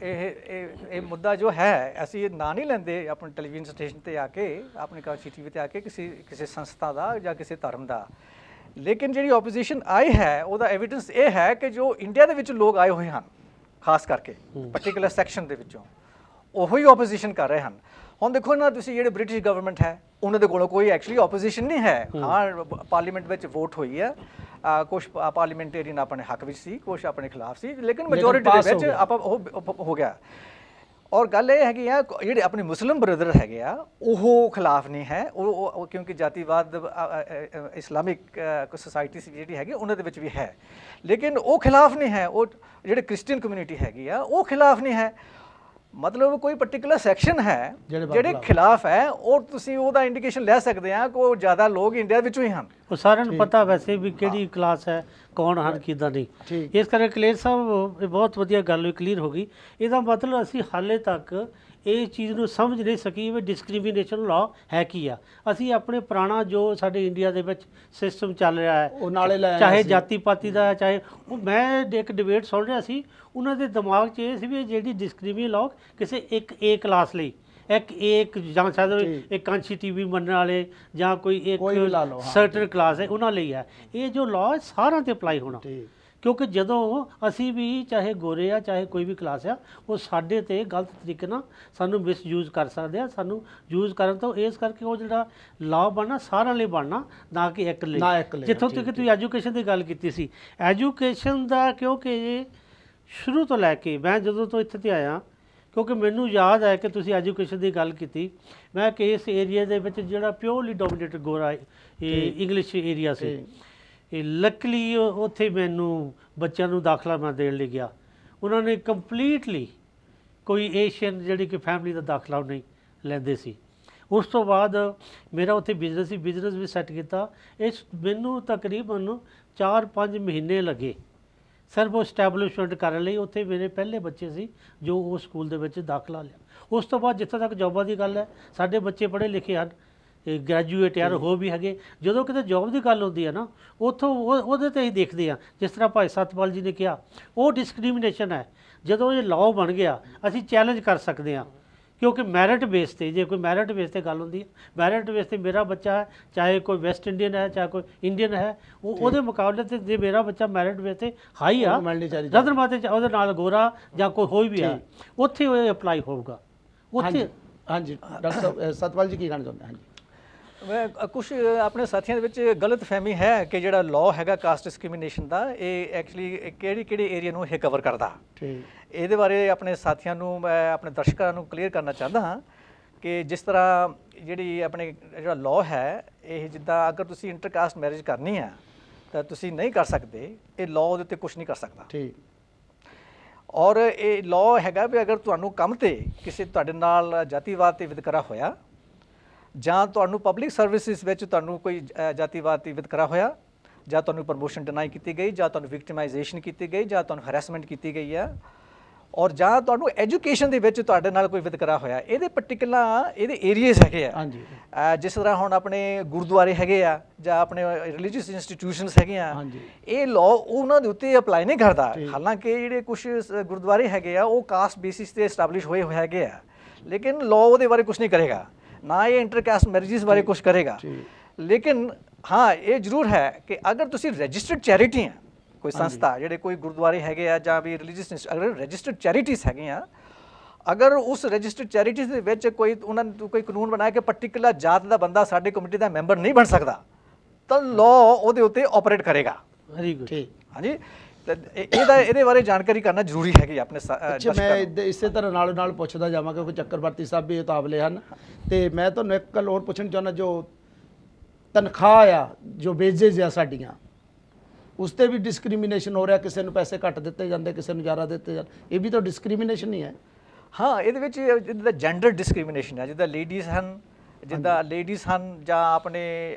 ਇਹ ਮੁੱਦਾ ਜੋ ਹੈ ਅਸੀਂ ਨਾਂ ਨਹੀਂ ਲੈਂਦੇ ਆਪਣੇ ਟੈਲੀਵਿਜ਼ਨ ਸਟੇਸ਼ਨ ਤੇ ਆ ਕੇ, ਆਪਣੀ ਕਾਂਚੀ ਟੀਵੀ ਤੇ ਆ ਕੇ ਕਿਸੇ ਸੰਸਥਾ ਦਾ ਜਾਂ ਕਿਸੇ ਧਰਮ ਦਾ, ਲੇਕਿਨ ਜਿਹੜੀ ਆਪੋਜੀਸ਼ਨ ਆਈ ਹੈ ਉਹਦਾ ਐਵੀਡੈਂਸ ਇਹ ਹੈ ਕਿ ਜੋ ਇੰਡੀਆ ਦੇ ਵਿੱਚ ਲੋਕ ਆਏ ਹੋਏ ਹਨ, ਖਾਸ ਕਰਕੇ ਪਾਰਟਿਕੂਲਰ ਸੈਕਸ਼ਨ ਦੇ ਵਿੱਚੋਂ, ਉਹੀ ਆਪੋਜੀਸ਼ਨ ਕਰ ਰਹੇ ਹਨ। ਹੁਣ ਦੇਖੋ ਨਾ ਤੁਸੀਂ, ਜਿਹੜੇ ਬ੍ਰਿਟਿਸ਼ ਗਵਰਨਮੈਂਟ ਹੈ ਉਹਨਾਂ ਦੇ ਕੋਲੋਂ ਕੋਈ ਐਕਚੁਅਲੀ ਆਪੋਜੀਸ਼ਨ ਨਹੀਂ ਹੈ। ਹਾਂ, ਪਾਰਲੀਮੈਂਟ ਵਿੱਚ ਵੋਟ ਹੋਈ ਹੈ, ਕੁਛ ਪਾਰਲੀਮੈਂਟੇਰੀਅਨ ਆਪਣੇ ਹੱਕ ਵਿੱਚ ਸੀ, ਕੁਛ ਆਪਣੇ ਖਿਲਾਫ ਸੀ, ਲੇਕਿਨ ਮੈਜੋਰਿਟੀ ਦੇ ਵਿੱਚ ਆਪਾਂ ਹੋ ਗਿਆ। ਔਰ ਗੱਲ ਇਹ ਹੈਗੀ ਆ ਜਿਹੜੇ ਆਪਣੇ ਮੁਸਲਿਮ ਬ੍ਰਦਰ ਹੈਗੇ ਆ ਉਹ ਖਿਲਾਫ ਨਹੀਂ ਹੈ, ਉਹ ਕਿਉਂਕਿ ਜਾਤੀਵਾਦ ਇਸਲਾਮਿਕ ਸੁਸਾਇਟੀ ਜਿਹੜੀ ਹੈਗੀ ਉਹਨਾਂ ਦੇ ਵਿੱਚ ਵੀ ਹੈ, ਲੇਕਿਨ ਉਹ ਖਿਲਾਫ ਨਹੀਂ ਹੈ। ਉਹ ਜਿਹੜੇ ਕ੍ਰਿਸਚੀਅਨ ਕਮਿਊਨਿਟੀ ਹੈਗੀ ਆ ਉਹ ਖਿਲਾਫ ਨਹੀਂ ਹੈ। ਮਤਲਬ ਕੋਈ ਪਾਰਟਿਕੂਲਰ ਸੈਕਸ਼ਨ ਹੈ ਜਿਹੜੇ ਖਿਲਾਫ ਹੈ, ਔਰ ਤੁਸੀਂ ਉਹਦਾ ਇੰਡੀਕੇਸ਼ਨ ਲੈ ਸਕਦੇ ਆ ਕਿ ਉਹ ਜ਼ਿਆਦਾ ਲੋਕ ਇੰਡੀਆ ਵਿੱਚੋਂ ਹੀ ਹਨ।
ਉਹ ਸਾਰਿਆਂ ਨੂੰ ਪਤਾ ਵੈਸੇ ਵੀ ਕਿਹੜੀ ਕਲਾਸ ਹੈ, ਕੌਣ ਹਨ, ਕਿੱਦਾਂ ਨਹੀਂ। ਇਸ ਕਰਕੇ ਕਲੀਅਰ ਸਾਹਿਬ ਇਹ ਬਹੁਤ ਵਧੀਆ ਗੱਲ ਹੋਈ, ਕਲੀਅਰ ਹੋ ਗਈ। ਇਹਦਾ ਮਤਲਬ ਅਸੀਂ ਹਾਲੇ ਤੱਕ ਇਹ ਚੀਜ਼ ਨੂੰ ਸਮਝ ਨਹੀਂ ਸਕੀ ਵੀ ਡਿਸਕ੍ਰਿਮੀਨੇਸ਼ਨ ਲਾਅ ਹੈ ਕੀ ਆ। ਅਸੀਂ ਆਪਣੇ ਪੁਰਾਣਾ ਜੋ ਸਾਡੇ ਇੰਡੀਆ ਦੇ ਵਿੱਚ ਸਿਸਟਮ ਚੱਲ ਰਿਹਾ ਹੈ,
ਉਹ ਨਾਲੇ ਲੈ
ਚਾਹੇ ਜਾਤੀ ਪਾਤੀ ਦਾ, ਚਾਹੇ ਉਹ, ਮੈਂ ਇੱਕ ਡਿਬੇਟ ਸੁਣ ਰਿਹਾ ਸੀ, ਉਹਨਾਂ ਦੇ ਦਿਮਾਗ 'ਚ ਇਹ ਸੀ ਵੀ ਜਿਹੜੀ ਡਿਸਕ੍ਰਿਮੀਨੇਸ਼ਨ ਲਾਅ ਕਿਸੇ ਇੱਕ ਏ ਕਲਾਸ ਲਈ, ਇੱਕ ਜਾਂ ਸ਼ਾਇਦ ਇੱਕ ਕਾਂਚੀ ਟੀਵੀ ਮੰਨਣ ਵਾਲੇ ਜਾਂ ਕੋਈ ਇੱਕ ਸਰਟਨ ਕਲਾਸ ਹੈ ਉਹਨਾਂ ਲਈ ਹੈ। ਇਹ ਜੋ ਲਾਅ ਸਾਰਿਆਂ 'ਤੇ ਅਪਲਾਈ ਹੋਣਾ, ਕਿਉਂਕਿ ਜਦੋਂ ਅਸੀਂ ਵੀ ਚਾਹੇ ਗੋਰੇ ਆ ਚਾਹੇ ਕੋਈ ਵੀ ਕਲਾਸ ਆ, ਉਹ ਸਾਡੇ ਤੇ ਗਲਤ ਤਰੀਕੇ ਨਾਲ ਸਾਨੂੰ ਮਿਸਯੂਜ਼ ਕਰ ਸਕਦੇ ਆ। ਸਾਨੂੰ ਯੂਜ਼ ਕਰਨ ਤੋਂ ਇਸ ਕਰਕੇ ਉਹ ਜਿਹੜਾ ਲਾਅ ਬਣਨਾ ਸਾਰਿਆਂ ਲਈ ਬਣਨਾ, ਨਾ ਕਿ ਇੱਕ ਲਈ। ਜਿੱਥੋਂ ਤੱਕ ਤੁਸੀਂ ਐਜੂਕੇਸ਼ਨ ਦੀ ਗੱਲ ਕੀਤੀ ਸੀ, ਐਜੂਕੇਸ਼ਨ ਦਾ ਕਿਉਂਕਿ ਸ਼ੁਰੂ ਤੋਂ ਲੈ ਕੇ ਮੈਂ ਜਦੋਂ ਤੋਂ ਇੱਥੇ ਤੇ ਆਇਆ, ਕਿਉਂਕਿ ਮੈਨੂੰ ਯਾਦ ਹੈ ਕਿ ਤੁਸੀਂ ਐਜੂਕੇਸ਼ਨ ਦੀ ਗੱਲ ਕੀਤੀ, ਮੈਂ ਕਿ ਇਸ ਏਰੀਆ ਦੇ ਵਿੱਚ ਜਿਹੜਾ ਪਿਓਰਲੀ ਡੋਮੀਨੇਟਡ ਗੋਰਾ ਇਹ ਇੰਗਲਿਸ਼ ਏਰੀਆ ਸੀ, ਇਹ ਲੱਕਲੀ ਉੱਥੇ ਮੈਨੂੰ ਬੱਚਿਆਂ ਨੂੰ ਦਾਖਲਾ ਮੈਂ ਦੇਣ ਲਈ ਗਿਆ, ਉਹਨਾਂ ਨੇ ਕੰਪਲੀਟਲੀ ਕੋਈ ਏਸ਼ੀਅਨ ਜਿਹੜੀ ਕਿ ਫੈਮਿਲੀ ਦਾ ਦਾਖਲਾ ਨਹੀਂ ਲੈਂਦੇ ਸੀ। ਉਸ ਤੋਂ ਬਾਅਦ ਮੇਰਾ ਉੱਥੇ ਬਿਜ਼ਨਸ ਸੀ, ਬਿਜ਼ਨਸ ਵੀ ਸੈੱਟ ਕੀਤਾ। ਇਸ ਮੈਨੂੰ ਤਕਰੀਬਨ 4-5 ਮਹੀਨੇ ਲੱਗੇ ਸਿਰਫ ਉਹ ਸਟੈਬਲਿਸ਼ਮੈਂਟ ਕਰਨ ਲਈ। ਉੱਥੇ ਮੇਰੇ ਪਹਿਲੇ ਬੱਚੇ ਸੀ ਜੋ ਉਹ ਸਕੂਲ ਦੇ ਵਿੱਚ ਦਾਖਲਾ ਲਿਆ। ਉਸ ਤੋਂ ਬਾਅਦ ਜਿੱਥੇ ਤੱਕ ਜੋਬਾਂ ਦੀ ਗੱਲ ਹੈ, ਸਾਡੇ ਬੱਚੇ ਪੜ੍ਹੇ ਲਿਖੇ ਹਨ, ਗ੍ਰੈਜੂਏਟ ਯਾਰ ਹੋ ਵੀ ਹੈਗੇ। ਜਦੋਂ ਕਿਤੇ ਜੋਬ ਦੀ ਗੱਲ ਹੁੰਦੀ ਹੈ ਨਾ, ਉੱਥੋਂ ਉਹਦੇ 'ਤੇ ਹੀ ਦੇਖਦੇ ਆ। ਜਿਸ ਤਰ੍ਹਾਂ ਭਾਈ ਸਤਪਾਲ ਜੀ ਨੇ ਕਿਹਾ, ਉਹ ਡਿਸਕ੍ਰਿਮੀਨੇਸ਼ਨ ਹੈ। ਜਦੋਂ ਇਹ ਲਾਅ ਬਣ ਗਿਆ, ਅਸੀਂ ਚੈਲੰਜ ਕਰ ਸਕਦੇ ਹਾਂ, ਕਿਉਂਕਿ ਮੈਰਿਟ ਬੇਸ ਤੇ, ਜੇ ਕੋਈ ਮੈਰਿਟ ਬੇਸ ਤੇ ਗੱਲ ਹੁੰਦੀ ਹੈ, ਮੈਰਿਟ ਬੇਸ ਤੇ ਮੇਰਾ ਬੱਚਾ ਹੈ, ਚਾਹੇ ਕੋਈ ਵੈਸਟ ਇੰਡੀਅਨ ਹੈ ਚਾਹੇ ਕੋਈ ਇੰਡੀਅਨ ਹੈ, ਉਹਦੇ ਮੁਕਾਬਲੇ ਤੇ ਜੇ ਮੇਰਾ ਬੱਚਾ ਮੈਰਿਟ ਬੇਸ ਤੇ ਹਾਈ ਆ, ਰਤਨ ਮਾਤੇ ਉਹਦੇ ਨਾਲ ਗੋਰਾ ਜਾਂ ਕੋਈ ਹੋਈ ਵੀ ਆ, ਉੱਥੇ ਉਹ ਅਪਲਾਈ ਹੋਊਗਾ ਉੱਥੇ।
ਹਾਂਜੀ ਡਾਕਟਰ ਸਾਹਿਬ ਸਤਪਾਲ ਜੀ ਕੀ ਕਹਿਣਾ ਚਾਹੁੰਦੇ? ਹਾਂਜੀ,
ਕੁਛ ਆਪਣੇ ਸਾਥੀਆਂ ਦੇ ਵਿੱਚ ਗਲਤ ਫਹਿਮੀ ਹੈ ਕਿ ਜਿਹੜਾ ਲਾਅ ਹੈਗਾ ਕਾਸਟ ਡਿਸਕ੍ਰਿਮੀਨੇਸ਼ਨ ਦਾ, ਇਹ ਐਕਚੁਅਲੀ ਕਿਹੜੇ ਏਰੀਆ ਨੂੰ ਇਹ ਕਵਰ ਕਰਦਾ। ਇਹਦੇ ਬਾਰੇ ਆਪਣੇ ਸਾਥੀਆਂ ਨੂੰ, ਮੈਂ ਆਪਣੇ ਦਰਸ਼ਕਾਂ ਨੂੰ ਕਲੀਅਰ ਕਰਨਾ ਚਾਹੁੰਦਾ ਹਾਂ ਕਿ ਜਿਸ ਤਰ੍ਹਾਂ ਜਿਹੜੀ ਆਪਣੇ ਜਿਹੜਾ ਲਾਅ ਹੈ, ਇਹ ਜਿੱਦਾਂ ਅਗਰ ਤੁਸੀਂ ਇੰਟਰਕਾਸਟ ਮੈਰਿਜ ਕਰਨੀ ਹੈ ਤਾਂ ਤੁਸੀਂ ਨਹੀਂ ਕਰ ਸਕਦੇ, ਇਹ ਲਾਅ ਉਹਦੇ ਉੱਤੇ ਕੁਛ ਨਹੀਂ ਕਰ ਸਕਦਾ।
ਠੀਕ।
ਔਰ ਇਹ ਲਾਅ ਹੈਗਾ ਵੀ ਅਗਰ ਤੁਹਾਨੂੰ ਕੰਮ ਤੇ ਕਿਸੇ ਤੁਹਾਡੇ ਨਾਲ ਜਾਤੀਵਾਦ ਤੇ ਵਿਤਕਰਾ ਹੋਇਆ, ਜਾਂ ਤੁਹਾਨੂੰ ਪਬਲਿਕ ਸਰਵਿਸਿਜ਼ ਵਿੱਚ ਤੁਹਾਨੂੰ ਕੋਈ ਜਾਤੀਵਾਦ ਤੇ ਵਿਤਕਰਾ ਹੋਇਆ, ਜਾਂ ਤੁਹਾਨੂੰ ਪ੍ਰਮੋਸ਼ਨ ਡਿਨਾਈ ਕੀਤੀ ਗਈ, ਜਾਂ ਤੁਹਾਨੂੰ ਵਿਕਟਿਮਾਈਜੇਸ਼ਨ ਕੀਤੀ ਗਈ, ਜਾਂ ਤੁਹਾਨੂੰ ਹਰੈਸਮੈਂਟ ਕੀਤੀ ਗਈ ਹੈ, ਔਰ ਜਾਂ ਤੁਹਾਨੂੰ ਐਜੂਕੇਸ਼ਨ ਦੇ ਵਿੱਚ ਤੁਹਾਡੇ ਨਾਲ ਕੋਈ ਵਿਤਕਰਾ ਹੋਇਆ, ਇਹਦੇ ਪਾਰਟਿਕੂਲਰ ਇਹਦੇ ਏਰੀਆਜ਼ ਹੈਗੇ ਆ। ਹਾਂਜੀ, ਜਿਸ ਤਰ੍ਹਾਂ ਹੁਣ ਆਪਣੇ ਗੁਰਦੁਆਰੇ ਹੈਗੇ ਆ ਜਾਂ ਆਪਣੇ ਰਿਲੀਜੀਅਸ ਇੰਸਟੀਟਿਊਸ਼ਨਸ ਹੈਗੇ ਆ, ਇਹ ਲਾਅ ਉਹਨਾਂ ਦੇ ਉੱਤੇ ਅਪਲਾਈ ਨਹੀਂ ਕਰਦਾ। ਹਾਲਾਂਕਿ ਜਿਹੜੇ ਕੁਝ ਗੁਰਦੁਆਰੇ ਹੈਗੇ ਆ ਉਹ ਕਾਸਟ ਬੇਸਿਸ ਤੇ ਐਸਟੈਬਲਿਸ਼ ਹੋਏ ਹੈਗੇ ਆ, ਲੇਕਿਨ ਲਾਅ ਉਹਦੇ ਬਾਰੇ ਕੁਝ ਨਹੀਂ ਕਰੇਗਾ, ਨਾ ਇਹ ਇੰਟਰਕਾਸਟ ਮੈਰਿजेस ਬਾਰੇ ਕੁਝ ਕਰੇਗਾ। ਲੇਕਿਨ ਹਾਂ ਇਹ ਜ਼ਰੂਰ ਹੈ ਕਿ ਅਗਰ ਤੁਸੀਂ ਰਜਿਸਟਰਡ ਚੈਰਿਟੀ ਹੈ, ਕੋਈ ਸੰਸਥਾ, ਜਿਹੜੇ ਕੋਈ ਗੁਰਦੁਆਰੇ ਹੈਗੇ ਆ ਜਾਂ ਵੀ ਰਿਲੀਜੀਅਸ ਅਗਰ ਰਜਿਸਟਰਡ ਚੈਰਿਟੀਜ਼ ਹੈਗੀਆਂ, ਅਗਰ ਉਸ ਰਜਿਸਟਰਡ ਚੈਰਿਟੀਜ਼ ਦੇ ਵਿੱਚ ਕੋਈ ਉਹਨਾਂ ਨੇ ਕੋਈ ਕਾਨੂੰਨ ਬਣਾਇਆ ਕਿ ਪਾਰਟਿਕੂਲਰ ਜਾਤ ਦਾ ਬੰਦਾ ਸਾਡੇ ਕਮੇਟੀ ਦਾ ਮੈਂਬਰ ਨਹੀਂ ਬਣ ਸਕਦਾ, ਤਾਂ ਲਾਅ ਉਹਦੇ ਉੱਤੇ ਆਪਰੇਟ ਕਰੇਗਾ। Very good. ਹਾਂਜੀ, ਇਹਦੇ ਬਾਰੇ ਜਾਣਕਾਰੀ ਕਰਨਾ ਜ਼ਰੂਰੀ ਹੈਗੀ ਆਪਣੇ।
ਮੈਂ ਇਸੇ ਤਰ੍ਹਾਂ ਨਾਲ ਪੁੱਛਦਾ ਜਾਵਾਂ ਕਿਉਂਕਿ ਚੱਕਰਵਰਤੀ ਸਾਹਿਬ ਵੀ ਉਤਾਵਲੇ ਹਨ, ਤੇ ਮੈਂ ਤੁਹਾਨੂੰ ਇੱਕ ਗੱਲ ਹੋਰ ਪੁੱਛਣਾ ਚਾਹੁੰਦਾ, ਜੋ ਤਨਖਾਹ ਆ, ਜੋ ਵੇਜੇਜ਼ ਆ ਸਾਡੀਆਂ, ਉਸ 'ਤੇ ਵੀ ਡਿਸਕ੍ਰਿਮੀਨੇਸ਼ਨ ਹੋ ਰਿਹਾ, ਕਿਸੇ ਨੂੰ ਪੈਸੇ ਘੱਟ ਦਿੱਤੇ ਜਾਂਦੇ, ਕਿਸੇ ਨੂੰ ਜ਼ਿਆਦਾ ਦਿੱਤੇ ਜਾਂਦੇ, ਇਹ ਵੀ ਤਾਂ ਡਿਸਕ੍ਰਿਮੀਨੇਸ਼ਨ ਹੀ ਹੈ।
ਹਾਂ, ਇਹਦੇ ਵਿੱਚ ਜਿੱਦਾਂ ਜੈਂਡਰ ਡਿਸਕ੍ਰਿਮੀਨੇਸ਼ਨ ਹੈ, ਜਿੱਦਾਂ ਲੇਡੀਜ਼ ਹਨ, ਜਾਂ ਆਪਣੇ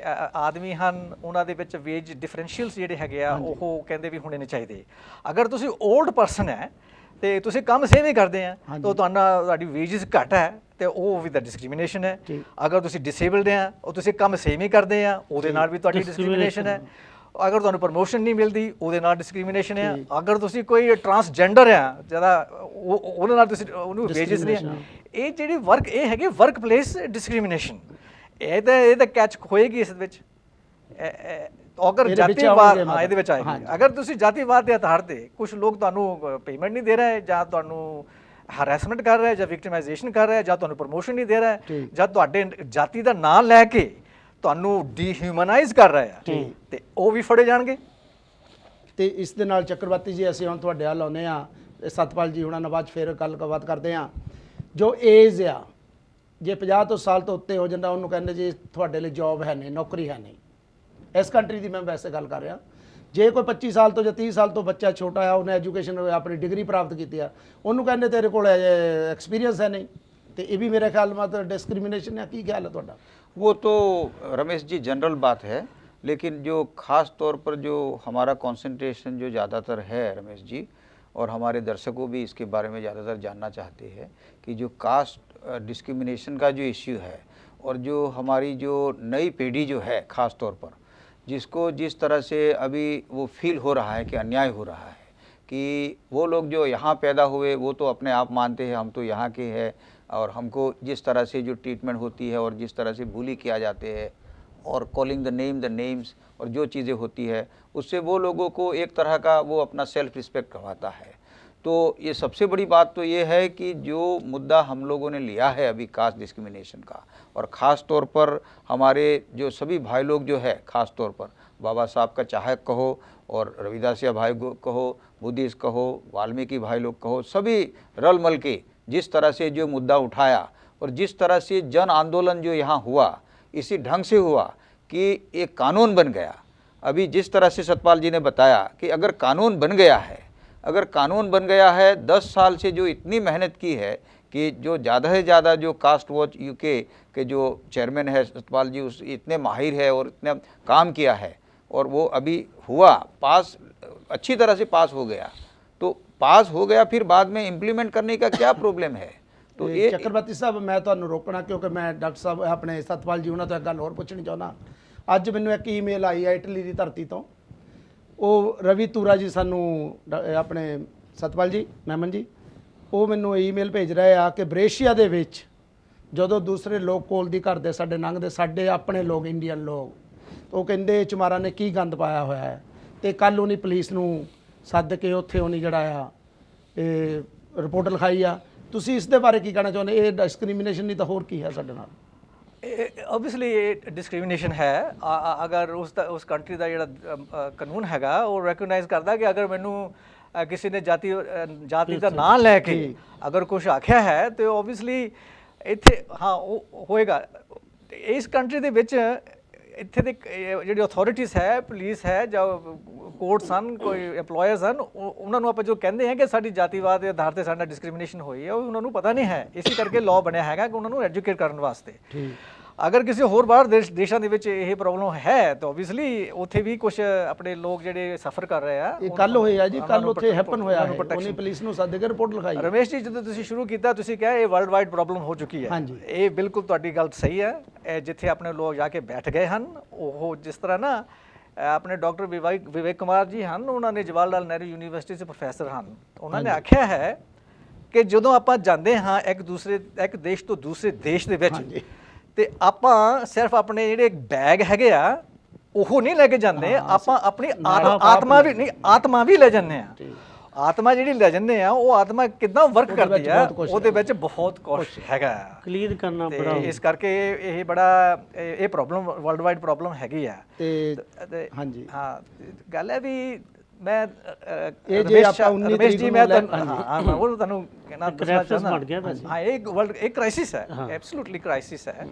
ਆਦਮੀ ਹਨ, ਉਹਨਾਂ ਦੇ ਵਿੱਚ ਵੇਜ ਡਿਫਰੈਂਸ਼ੀਅਲਸ ਜਿਹੜੇ ਹੈਗੇ ਆ ਉਹ ਕਹਿੰਦੇ ਵੀ ਹੋਣੇ ਨਹੀਂ ਚਾਹੀਦੇ। ਅਗਰ ਤੁਸੀਂ ਓਲਡ ਪਰਸਨ ਹੈ ਤੇ ਤੁਸੀਂ ਕੰਮ ਸੇਮ ਹੀ ਕਰਦੇ ਆ ਤਾਂ ਤੁਹਾਡੀ ਵੇਜਸ ਘੱਟ ਹੈ ਤੇ ਉਹ ਵੀ ਤਾਂ ਡਿਸਕ੍ਰਿਮੀਨੇਸ਼ਨ ਹੈ। ਅਗਰ ਤੁਸੀਂ ਡਿਸੇਬਲਡ ਆ ਉਹ ਤੁਸੀਂ ਕੰਮ ਸੇਮ ਹੀ ਕਰਦੇ ਆ, ਉਹਦੇ ਨਾਲ ਵੀ ਤੁਹਾਡੀ ਡਿਸਕ੍ਰਿਮੀਨੇਸ਼ਨ ਹੈ। ਅਗਰ ਤੁਹਾਨੂੰ ਪ੍ਰਮੋਸ਼ਨ ਨਹੀਂ ਮਿਲਦੀ, ਉਹਦੇ ਨਾਲ ਡਿਸਕ੍ਰਿਮੀਨੇਸ਼ਨ ਹੈ। ਅਗਰ ਤੁਸੀਂ ਕੋਈ ਟਰਾਂਸਜੈਂਡਰ ਆ ਜ਼ਿਆਦਾ, ਉਹਦੇ ਨਾਲ ਤੁਸੀਂ ਉਹਨੂੰ ਵੇਜਸ ਨਹੀਂ ਹੈ। ਇਹ ਜਿਹੜੀ ਇਹ ਹੈਗੀ ਵਰਕ ਪਲੇਸ ਡਿਸਕ੍ਰਿਮੀਨੇਸ਼ਨ, ਇਹਦਾ ਕੈਚ ਹੋਏਗੀ ਇਸ ਵਿੱਚ। ਅਗਰ ਜਾਤੀਵਾਦ, ਹਾਂ ਇਹਦੇ ਵਿੱਚ ਆਏਗੀ। ਅਗਰ ਤੁਸੀਂ ਜਾਤੀਵਾਦ ਦੇ ਆਧਾਰ ਤੇ ਕੁਝ ਲੋਕ ਤੁਹਾਨੂੰ ਪੇਮੈਂਟ ਨਹੀਂ ਦੇ ਰਹੇ, ਜਾਂ ਤੁਹਾਨੂੰ ਹਰੈਸਮੈਂਟ ਕਰ ਰਿਹਾ, ਜਾਂ ਵਿਕਟਿਮਾਈਜੇਸ਼ਨ ਕਰ ਰਿਹਾ, ਜਾਂ ਤੁਹਾਨੂੰ ਪ੍ਰਮੋਸ਼ਨ ਨਹੀਂ ਦੇ ਰਿਹਾ, ਜਾਂ ਤੁਹਾਡੇ ਜਾਤੀ ਦਾ ਨਾਂ ਲੈ ਕੇ ਤੁਹਾਨੂੰ ਡੀਹਿਊਮਨਾਈਜ਼ ਕਰ ਰਿਹਾ ਹੈ, ਤੇ ਉਹ ਵੀ ਫੜੇ ਜਾਣਗੇ।
ਤੇ ਇਸ ਦੇ ਨਾਲ ਚੱਕਰਵਰਤੀ ਜੀ ਅਸੀਂ ਹੁਣ ਤੁਹਾਡੇ ਵੱਲ ਆਉਂਦੇ ਹਾਂ, ਸਤਪਾਲ ਜੀ ਹੁਣਾਂ ਨਾਲ ਬਾਅਦ ਫਿਰ ਗੱਲਬਾਤ ਕਰਦੇ ਹਾਂ। ਜੋ ਏਜ ਆ, ਜੇ 50 ਸਾਲ ਤੋਂ ਉੱਤੇ ਹੋ ਜਾਂਦਾ, ਉਹਨੂੰ ਕਹਿੰਦੇ ਜੀ ਤੁਹਾਡੇ ਲਈ ਜੌਬ ਹੈ ਨਹੀਂ, ਨੌਕਰੀ ਹੈ ਨਹੀਂ। ਇਸ ਕੰਟਰੀ ਦੀ ਮੈਂ ਵੈਸੇ ਗੱਲ ਕਰ ਰਿਹਾ। ਜੇ ਕੋਈ 25 ਸਾਲ ਤੋਂ ਜਾਂ 30 ਸਾਲ ਤੋਂ ਬੱਚਾ ਛੋਟਾ ਆ, ਉਹਨੇ ਐਜੂਕੇਸ਼ਨ ਆਪਣੀ ਡਿਗਰੀ ਪ੍ਰਾਪਤ ਕੀਤੀ ਆ, ਉਹਨੂੰ ਕਹਿੰਦੇ ਤੇਰੇ ਕੋਲ ਐਕਸਪੀਰੀਅੰਸ ਹੈ नहीं। तो ये भी मेरे ख्याल में तो डिस्क्रिमिनेशन है। की ख्याल है थोड़ा?
वो तो रमेश जी जनरल बात है, लेकिन जो ख़ास तौर पर जो हमारा कंसंट्रेशन जो ज़्यादातर है रमेश जी, और हमारे दर्शकों भी इसके बारे में ज़्यादातर जानना चाहते हैं कि जो कास्ट डिस्क्रिमिनेशन का जो इश्यू है, और जो हमारी जो नई पीढ़ी जो है ख़ास तौर पर, जिसको जिस तरह से अभी वो फील हो रहा है कि अन्याय हो रहा है, कि वो लोग जो यहाँ पैदा हुए वो तो अपने आप मानते हैं हम तो यहाँ के हैं, और हमको जिस तरह से जो ट्रीटमेंट होती है और जिस तरह से बुली किया जाते हैं और कॉलिंग द नेम्स और जो चीज़ें होती है उससे वो लोगों को एक तरह का वो अपना सेल्फ रिस्पेक्ट करवाता है। तो ये सबसे बड़ी बात तो ये है कि जो मुद्दा हम लोगों ने लिया है अभी कास्ट डिस्क्रिमिनेशन का, और ख़ास तौर पर हमारे जो सभी भाई लोग जो है, ख़ास तौर पर बाबा साहब का चाहक कहो और रविदासिया भाई कहो, बुद्धिस्ट कहो, वाल्मीकि भाई लोग कहो, सभी रल मल के जिस तरह से जो मुद्दा उठाया और जिस तरह से जन आंदोलन जो यहाँ हुआ, इसी ढंग से हुआ कि एक कानून बन गया। अभी जिस तरह से सतपाल जी ने बताया कि अगर कानून बन गया है, अगर कानून बन गया है, 10 साल से जो इतनी मेहनत की है कि जो ज़्यादा से ज़्यादा जो कास्ट वॉच यूके के जो चेयरमैन है सतपाल जी, उस इतने माहिर है और इतने काम किया है, और वो अभी हुआ पास, अच्छी तरह से पास हो गया। तो पास हो गया, फिर बाद में इम्प्लीमेंट करने का क्या प्रॉब्लम है? तो ये
ਚੱਕਰਵਰਤੀ ਸਾਹਿਬ, ਮੈਂ ਤੁਹਾਨੂੰ ਰੋਕਣਾ ਕਿਉਂਕਿ ਮੈਂ ਡਾਕਟਰ ਸਾਹਿਬ ਆਪਣੇ ਸਤਪਾਲ ਜੀ ਉਹਨਾਂ ਤੋਂ ਇੱਕ ਗੱਲ ਹੋਰ ਪੁੱਛਣੀ ਚਾਹੁੰਦਾ। ਅੱਜ ਮੈਨੂੰ ਇੱਕ ਈਮੇਲ ਆਈ ਹੈ ਇਟਲੀ ਦੀ ਧਰਤੀ ਤੋਂ, ਉਹ ਰਵੀ ਤੂਰਾ ਜੀ ਸਾਨੂੰ ਆਪਣੇ ਸਤਪਾਲ ਜੀ ਮੈਮਨ ਜੀ ਉਹ ਮੈਨੂੰ ਈਮੇਲ ਭੇਜ ਰਹੇ ਆ ਕਿ ਬ੍ਰੇਸ਼ੀਆ ਦੇ ਵਿੱਚ ਜਦੋਂ ਦੂਸਰੇ ਲੋਕ ਕੋਲ ਦੀ ਘਰ ਦੇ ਸਾਡੇ ਲੰਘਦੇ, ਸਾਡੇ ਆਪਣੇ ਲੋਕ ਇੰਡੀਅਨ ਲੋਕ, ਉਹ ਕਹਿੰਦੇ ਚਮਾਰਾਂ ਨੇ ਕੀ ਗੰਦ ਪਾਇਆ ਹੋਇਆ ਹੈ, ਤੇ ਕੱਲ ਉਹਨੇ ਪੁਲਿਸ ਨੂੰ ਸੱਦ ਕੇ ਉੱਥੇ ਉਹਨੇ ਜਿਹੜਾ ਆ ਇਹ ਰਿਪੋਰਟ ਲਿਖਾਈ ਆ। ਤੁਸੀਂ ਇਸ ਦੇ ਬਾਰੇ ਕੀ ਕਹਿਣਾ ਚਾਹੁੰਦੇ? ਇਹ ਡਿਸਕ੍ਰਿਮੀਨੇਸ਼ਨ ਨਹੀਂ ਤਾਂ ਹੋਰ ਕੀ ਹੈ ਸਾਡੇ ਨਾਲ?
ऑब्वियसली ये डिस्क्रिमिनेशन है। अगर उस कंट्री का ਜਿਹੜਾ ਕਾਨੂੰਨ ਹੈਗਾ ਉਹ ਰੈਕਗਨਾਈਜ਼ ਕਰਦਾ ਕਿ ਅਗਰ ਮੈਨੂੰ ਕਿਸੇ ਨੇ ਜਾਤੀ ਦਾ ਨਾਂ ਲੈ ਕੇ ਅਗਰ ਕੁਝ ਆਖਿਆ ਹੈ ਤੇ ਓਬਵੀਅਸਲੀ ਇੱਥੇ ਹਾਂ ਉਹ ਹੋਏਗਾ। ਇਸ ਕੰਟਰੀ ਦੇ ਵਿੱਚ ਇੱਥੇ ਦੇ ਜਿਹੜੀ ਅਥਾਰਟੀਜ਼ ਹੈ, ਪੁਲਿਸ ਹੈ ਜਾਂ ਕੋਰਟਸ ਹਨ, ਕੋਈ ਐਮਪਲੋਇਰਸ ਹਨ, ਉਹਨਾਂ ਨੂੰ ਆਪਾਂ ਜੋ ਕਹਿੰਦੇ ਹਾਂ ਕਿ ਸਾਡੀ ਜਾਤੀਵਾਦ ਦੇ ਆਧਾਰ ਤੇ ਸਾਡਾ ਡਿਸਕ੍ਰਿਮੀਨੇਸ਼ਨ ਹੋਈ ਹੈ, ਉਹ ਉਹਨਾਂ ਨੂੰ ਪਤਾ ਨਹੀਂ ਹੈ। ਇਸੇ ਕਰਕੇ ਲਾਅ ਬਣਿਆ ਹੈਗਾ ਕਿ ਉਹਨਾਂ ਨੂੰ ਐਜੂਕੇਟ ਕਰਨ ਵਾਸਤੇ। ਅਗਰ ਕਿਸੇ ਹੋਰ ਬਾਹਰ ਦੇਸ਼ਾਂ ਦੇ ਵਿੱਚ ਇਹ ਪ੍ਰੋਬਲਮ ਹੈ ਤਾਂ ਓਬਵੀਅਸਲੀ ਉੱਥੇ ਵੀ ਕੁਝ ਆਪਣੇ ਲੋਕ ਜਿਹੜੇ ਸਫਰ ਕਰ ਰਹੇ ਆ।
ਇਹ ਕੱਲ ਹੋਇਆ ਜੀ, ਕੱਲ ਉੱਥੇ ਹੈਪਨ ਹੋਇਆ ਹੈ, ਉਹਨੇ ਪੁਲਿਸ ਨੂੰ ਸੱਦ ਕੇ ਰਿਪੋਰਟ ਲਿਖਾਈ।
ਰਮੇਸ਼ ਜੀ, ਜਦੋਂ ਤੁਸੀਂ ਸ਼ੁਰੂ ਕੀਤਾ ਤੁਸੀਂ ਕਿਹਾ ਇਹ ਵਰਲਡ ਵਾਈਡ ਪ੍ਰੋਬਲਮ ਹੋ ਚੁੱਕੀ ਹੈ। ਇਹ ਬਿਲਕੁਲ ਤੁਹਾਡੀ ਗੱਲ ਸਹੀ ਹੈ। ਇਹ ਜਿੱਥੇ ਆਪਣੇ ਲੋਕ ਜਾ ਕੇ ਬੈਠ ਗਏ ਹਨ, ਉਹ ਜਿਸ ਤਰ੍ਹਾਂ ਨਾ ਆਪਣੇ ਡਾਕਟਰ ਵਿਵੇਕ ਕੁਮਾਰ ਜੀ ਹਨ, ਉਹਨਾਂ ਨੇ ਜਵਾਹਰ ਲਾਲ ਨਹਿਰੂ ਯੂਨੀਵਰਸਿਟੀ 'ਚ ਪ੍ਰੋਫੈਸਰ ਹਨ। ਉਹਨਾਂ ਨੇ ਆਖਿਆ ਹੈ ਕਿ ਜਦੋਂ ਆਪਾਂ ਜਾਂਦੇ ਹਾਂ ਇੱਕ ਦੇਸ਼ ਤੋਂ ਦੂਸਰੇ ਦੇਸ਼ ਦੇ ਵਿੱਚ, ਤੇ ਆਪਾਂ ਸਿਰਫ ਆਪਣੇ ਜਿਹੜੇ ਬੈਗ ਹੈਗੇ ਆ ਉਹ ਨਹੀਂ ਲੈ ਕੇ ਜਾਂਦੇ, ਆਪਾਂ ਆਪਣੀ ਆਤਮਾ ਵੀ ਲੈ ਜਾਂਦੇ ਆ। ਆਤਮਾ ਜਿਹੜੀ ਲੈ ਜਾਂਦੇ ਆ, ਉਹ ਆਤਮਾ ਕਿੱਦਾਂ ਵਰਕ ਕਰਦੀ ਆ, ਉਹਦੇ ਵਿੱਚ ਬਹੁਤ ਕੁਝ ਹੈਗਾ।
ਕਲੀਅਰ ਕਰਨਾ ਬੜਾ,
ਇਸ ਕਰਕੇ ਇਹ ਬੜਾ ਇਹ ਪ੍ਰੋਬਲਮ ਵਰਲਡ ਵਾਈਡ ਪ੍ਰੋਬਲਮ ਹੈਗੀ ਆ।
ਤੇ ਹਾਂਜੀ ਹਾਂ,
ਗੱਲ ਹੈ ਵੀ ਮੈਂ
ਇਹ ਜੇ ਆਪਾਂ 19
ਰਮੇਸ਼ ਜੀ ਮੈਂ ਉਹ ਤੁਹਾਨੂੰ ਕਹਿਣਾ
ਬਣ ਗਿਆ ਵੈਸੇ।
ਹਾਂ, ਇਹ ਕ੍ਰਾਈਸਿਸ ਹੈ, ਐਬਸੋਲੂਟਲੀ ਕ੍ਰਾਈਸਿਸ ਹੈ।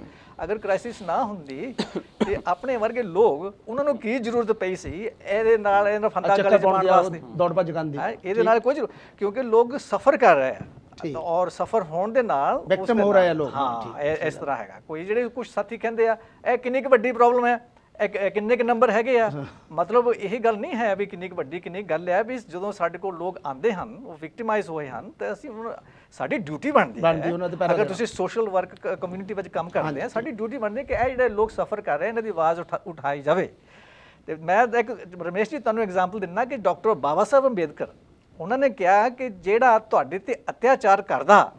ਅਗਰ ਕ੍ਰਾਈਸਿਸ ਨਾ ਹੁੰਦੀ ਤੇ ਆਪਣੇ ਵਰਗੇ ਲੋਕ, ਉਹਨਾਂ ਨੂੰ ਕੀ ਜ਼ਰੂਰਤ ਪਈ ਸੀ ਇਹਦੇ ਨਾਲ ਫੰਦਾ ਗਲੇ ਚ ਪਾਉਣ ਵਾਸਤੇ,
ਦੌੜ ਭੱਜ ਗਾਂਦੀ?
ਇਹਦੇ ਨਾਲ ਕੋਈ, ਕਿਉਂਕਿ ਲੋਕ ਸਫਰ ਕਰ ਰਹੇ ਆ ਔਰ ਸਫਰ ਹੋਣ ਦੇ ਨਾਲ
ਵਿਕਟਮ ਹੋ ਰਹੇ ਆ ਲੋਕ।
ਹਾਂ, ਇਸ ਤਰ੍ਹਾਂ ਹੈਗਾ। ਕੋਈ ਜਿਹੜੇ ਕੁਝ ਸਾਥੀ ਕਹਿੰਦੇ ਆ ਇਹ ਕਿੰਨੀ ਕੁ ਵੱਡੀ ਪ੍ਰੋਬਲਮ ਹੈ, ਕਿੰਨੇ ਕੁ ਨੰਬਰ ਹੈਗੇ ਆ, ਮਤਲਬ ਇਹ ਗੱਲ ਨਹੀਂ ਹੈ ਵੀ ਕਿੰਨੀ ਕੁ ਵੱਡੀ ਕਿੰਨੀ ਗੱਲ ਹੈ ਵੀ ਜਦੋਂ ਸਾਡੇ ਕੋਲ ਲੋਕ ਆਉਂਦੇ ਹਨ, ਉਹ ਵਿਕਟਿਮਾਈਜ਼ ਹੋਏ ਹਨ, ਤੇ ਅਸੀਂ ਸਾਡੀ ਡਿਊਟੀ ਬਣਦੀ ਹੈ। ਅਗਰ ਤੁਸੀਂ ਸੋਸ਼ਲ ਵਰਕ ਕਮਿਊਨਿਟੀ ਵਿੱਚ ਕੰਮ ਕਰਦੇ ਆ, ਸਾਡੀ ਡਿਊਟੀ ਬਣਦੀ ਹੈ ਕਿ ਇਹ ਜਿਹੜੇ ਲੋਕ ਸਫਰ ਕਰ ਰਹੇ ਇਹਨਾਂ ਦੀ ਆਵਾਜ਼ ਉਠਾਈ ਜਾਵੇ। ਤੇ ਮੈਂ ਇੱਕ ਰਮੇਸ਼ ਜੀ ਤੁਹਾਨੂੰ ਐਗਜ਼ਾਮਪਲ ਦਿੰਦਾ ਕਿ ਡਾਕਟਰ ਬਾਬਾ ਸਾਹਿਬ ਅੰਬੇਦਕਰ, ਉਹਨਾਂ ਨੇ ਕਿਹਾ ਕਿ ਜਿਹੜਾ ਤੁਹਾਡੇ ਤੇ ਅਤਿਆਚਾਰ ਕਰਦਾ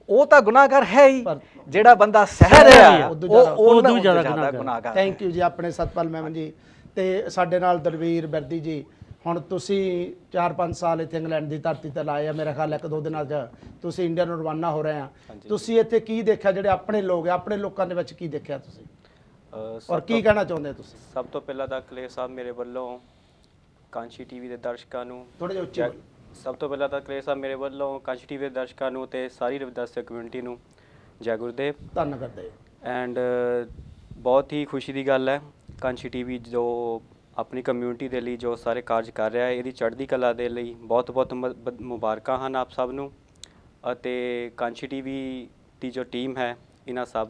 ਉਹ ਤਾਂ ਗੁਨਾਹਗਾਰ ਹੈ ਹੀ, ਜਿਹੜਾ ਬੰਦਾ ਸਹਿ ਰਿਹਾ ਉਹ ਤੋਂ ਜ਼ਿਆਦਾ ਗੁਨਾਹਗਾਰ।
ਥੈਂਕ ਯੂ ਜੀ ਆਪਣੇ ਸਤਪਾਲ ਮੈਮਨ ਜੀ। ਤੇ ਸਾਡੇ ਨਾਲ ਦਲਵੀਰ ਬਿਰਦੀ ਜੀ, ਹੁਣ ਤੁਸੀਂ 4-5 ਸਾਲ ਇੱਥੇ ਇੰਗਲੈਂਡ ਦੀ ਧਰਤੀ ਤੇ ਲਾਏ ਆ, ਮੇਰਾ ਖਿਆਲ 1-2 ਦਿਨਾਂ 'ਚ ਤੁਸੀਂ ਇੰਡੀਆ ਨੂੰ ਰਵਾਨਾ ਹੋ ਰਹੇ ਆ। ਤੁਸੀਂ ਇੱਥੇ ਕੀ ਦੇਖਿਆ, ਜਿਹੜੇ ਆਪਣੇ ਲੋਕ ਆ, ਆਪਣੇ ਲੋਕਾਂ ਦੇ ਵਿੱਚ ਕੀ ਦੇਖਿਆ ਤੁਸੀਂ, ਔਰ ਕੀ ਕਹਿਣਾ ਚਾਹੁੰਦੇ ਤੁਸੀਂ?
ਸਭ ਤੋਂ ਪਹਿਲਾਂ ਤਾਂ ਕਲੇਰ ਸਾਹਿਬ ਮੇਰੇ ਵੱਲੋਂ ਕਾਂਚੀ ਟੀਵੀ ਦੇ ਦਰਸ਼ਕਾਂ ਨੂੰ,
ਥੋੜੇ ਜਿਹਾ ਉੱਚੀ,
ਸਭ ਤੋਂ ਪਹਿਲਾਂ ਤਾਂ ਕਲੇਰ ਸਾਹਿਬ ਮੇਰੇ ਵੱਲੋਂ ਕਾਂਚੀ ਟੀਵੀ ਦੇ ਦਰਸ਼ਕਾਂ ਨੂੰ ਤੇ ਸਾਰੀ ਰਵਿਦਾਸਿਆ ਕਮਿਊਨਿਟੀ ਨੂੰ ਜੈ ਗੁਰਦੇਵ,
ਧੰਨਵਾਦ ਕਰਦੇ।
ਐਂਡ ਬਹੁਤ ਹੀ ਖੁਸ਼ੀ ਦੀ ਗੱਲ ਹੈ ਕਾਂਚੀ ਟੀਵੀ ਜੋ ਆਪਣੀ ਕਮਿਊਨਿਟੀ ਦੇ ਲਈ ਜੋ ਸਾਰੇ ਕਾਰਜ ਕਰ ਰਿਹਾ ਹੈ, ਇਹਦੀ ਚੜ੍ਹਦੀ ਕਲਾ ਦੇ ਲਈ ਬਹੁਤ ਬਹੁਤ ਮੁਬਾਰਕਾਂ ਹਨ ਆਪ ਸਭ ਨੂੰ। ਅਤੇ ਕਾਂਚੀ ਟੀਵੀ ਦੀ ਜੋ ਟੀਮ ਹੈ, ਇਹਨਾਂ ਸਭ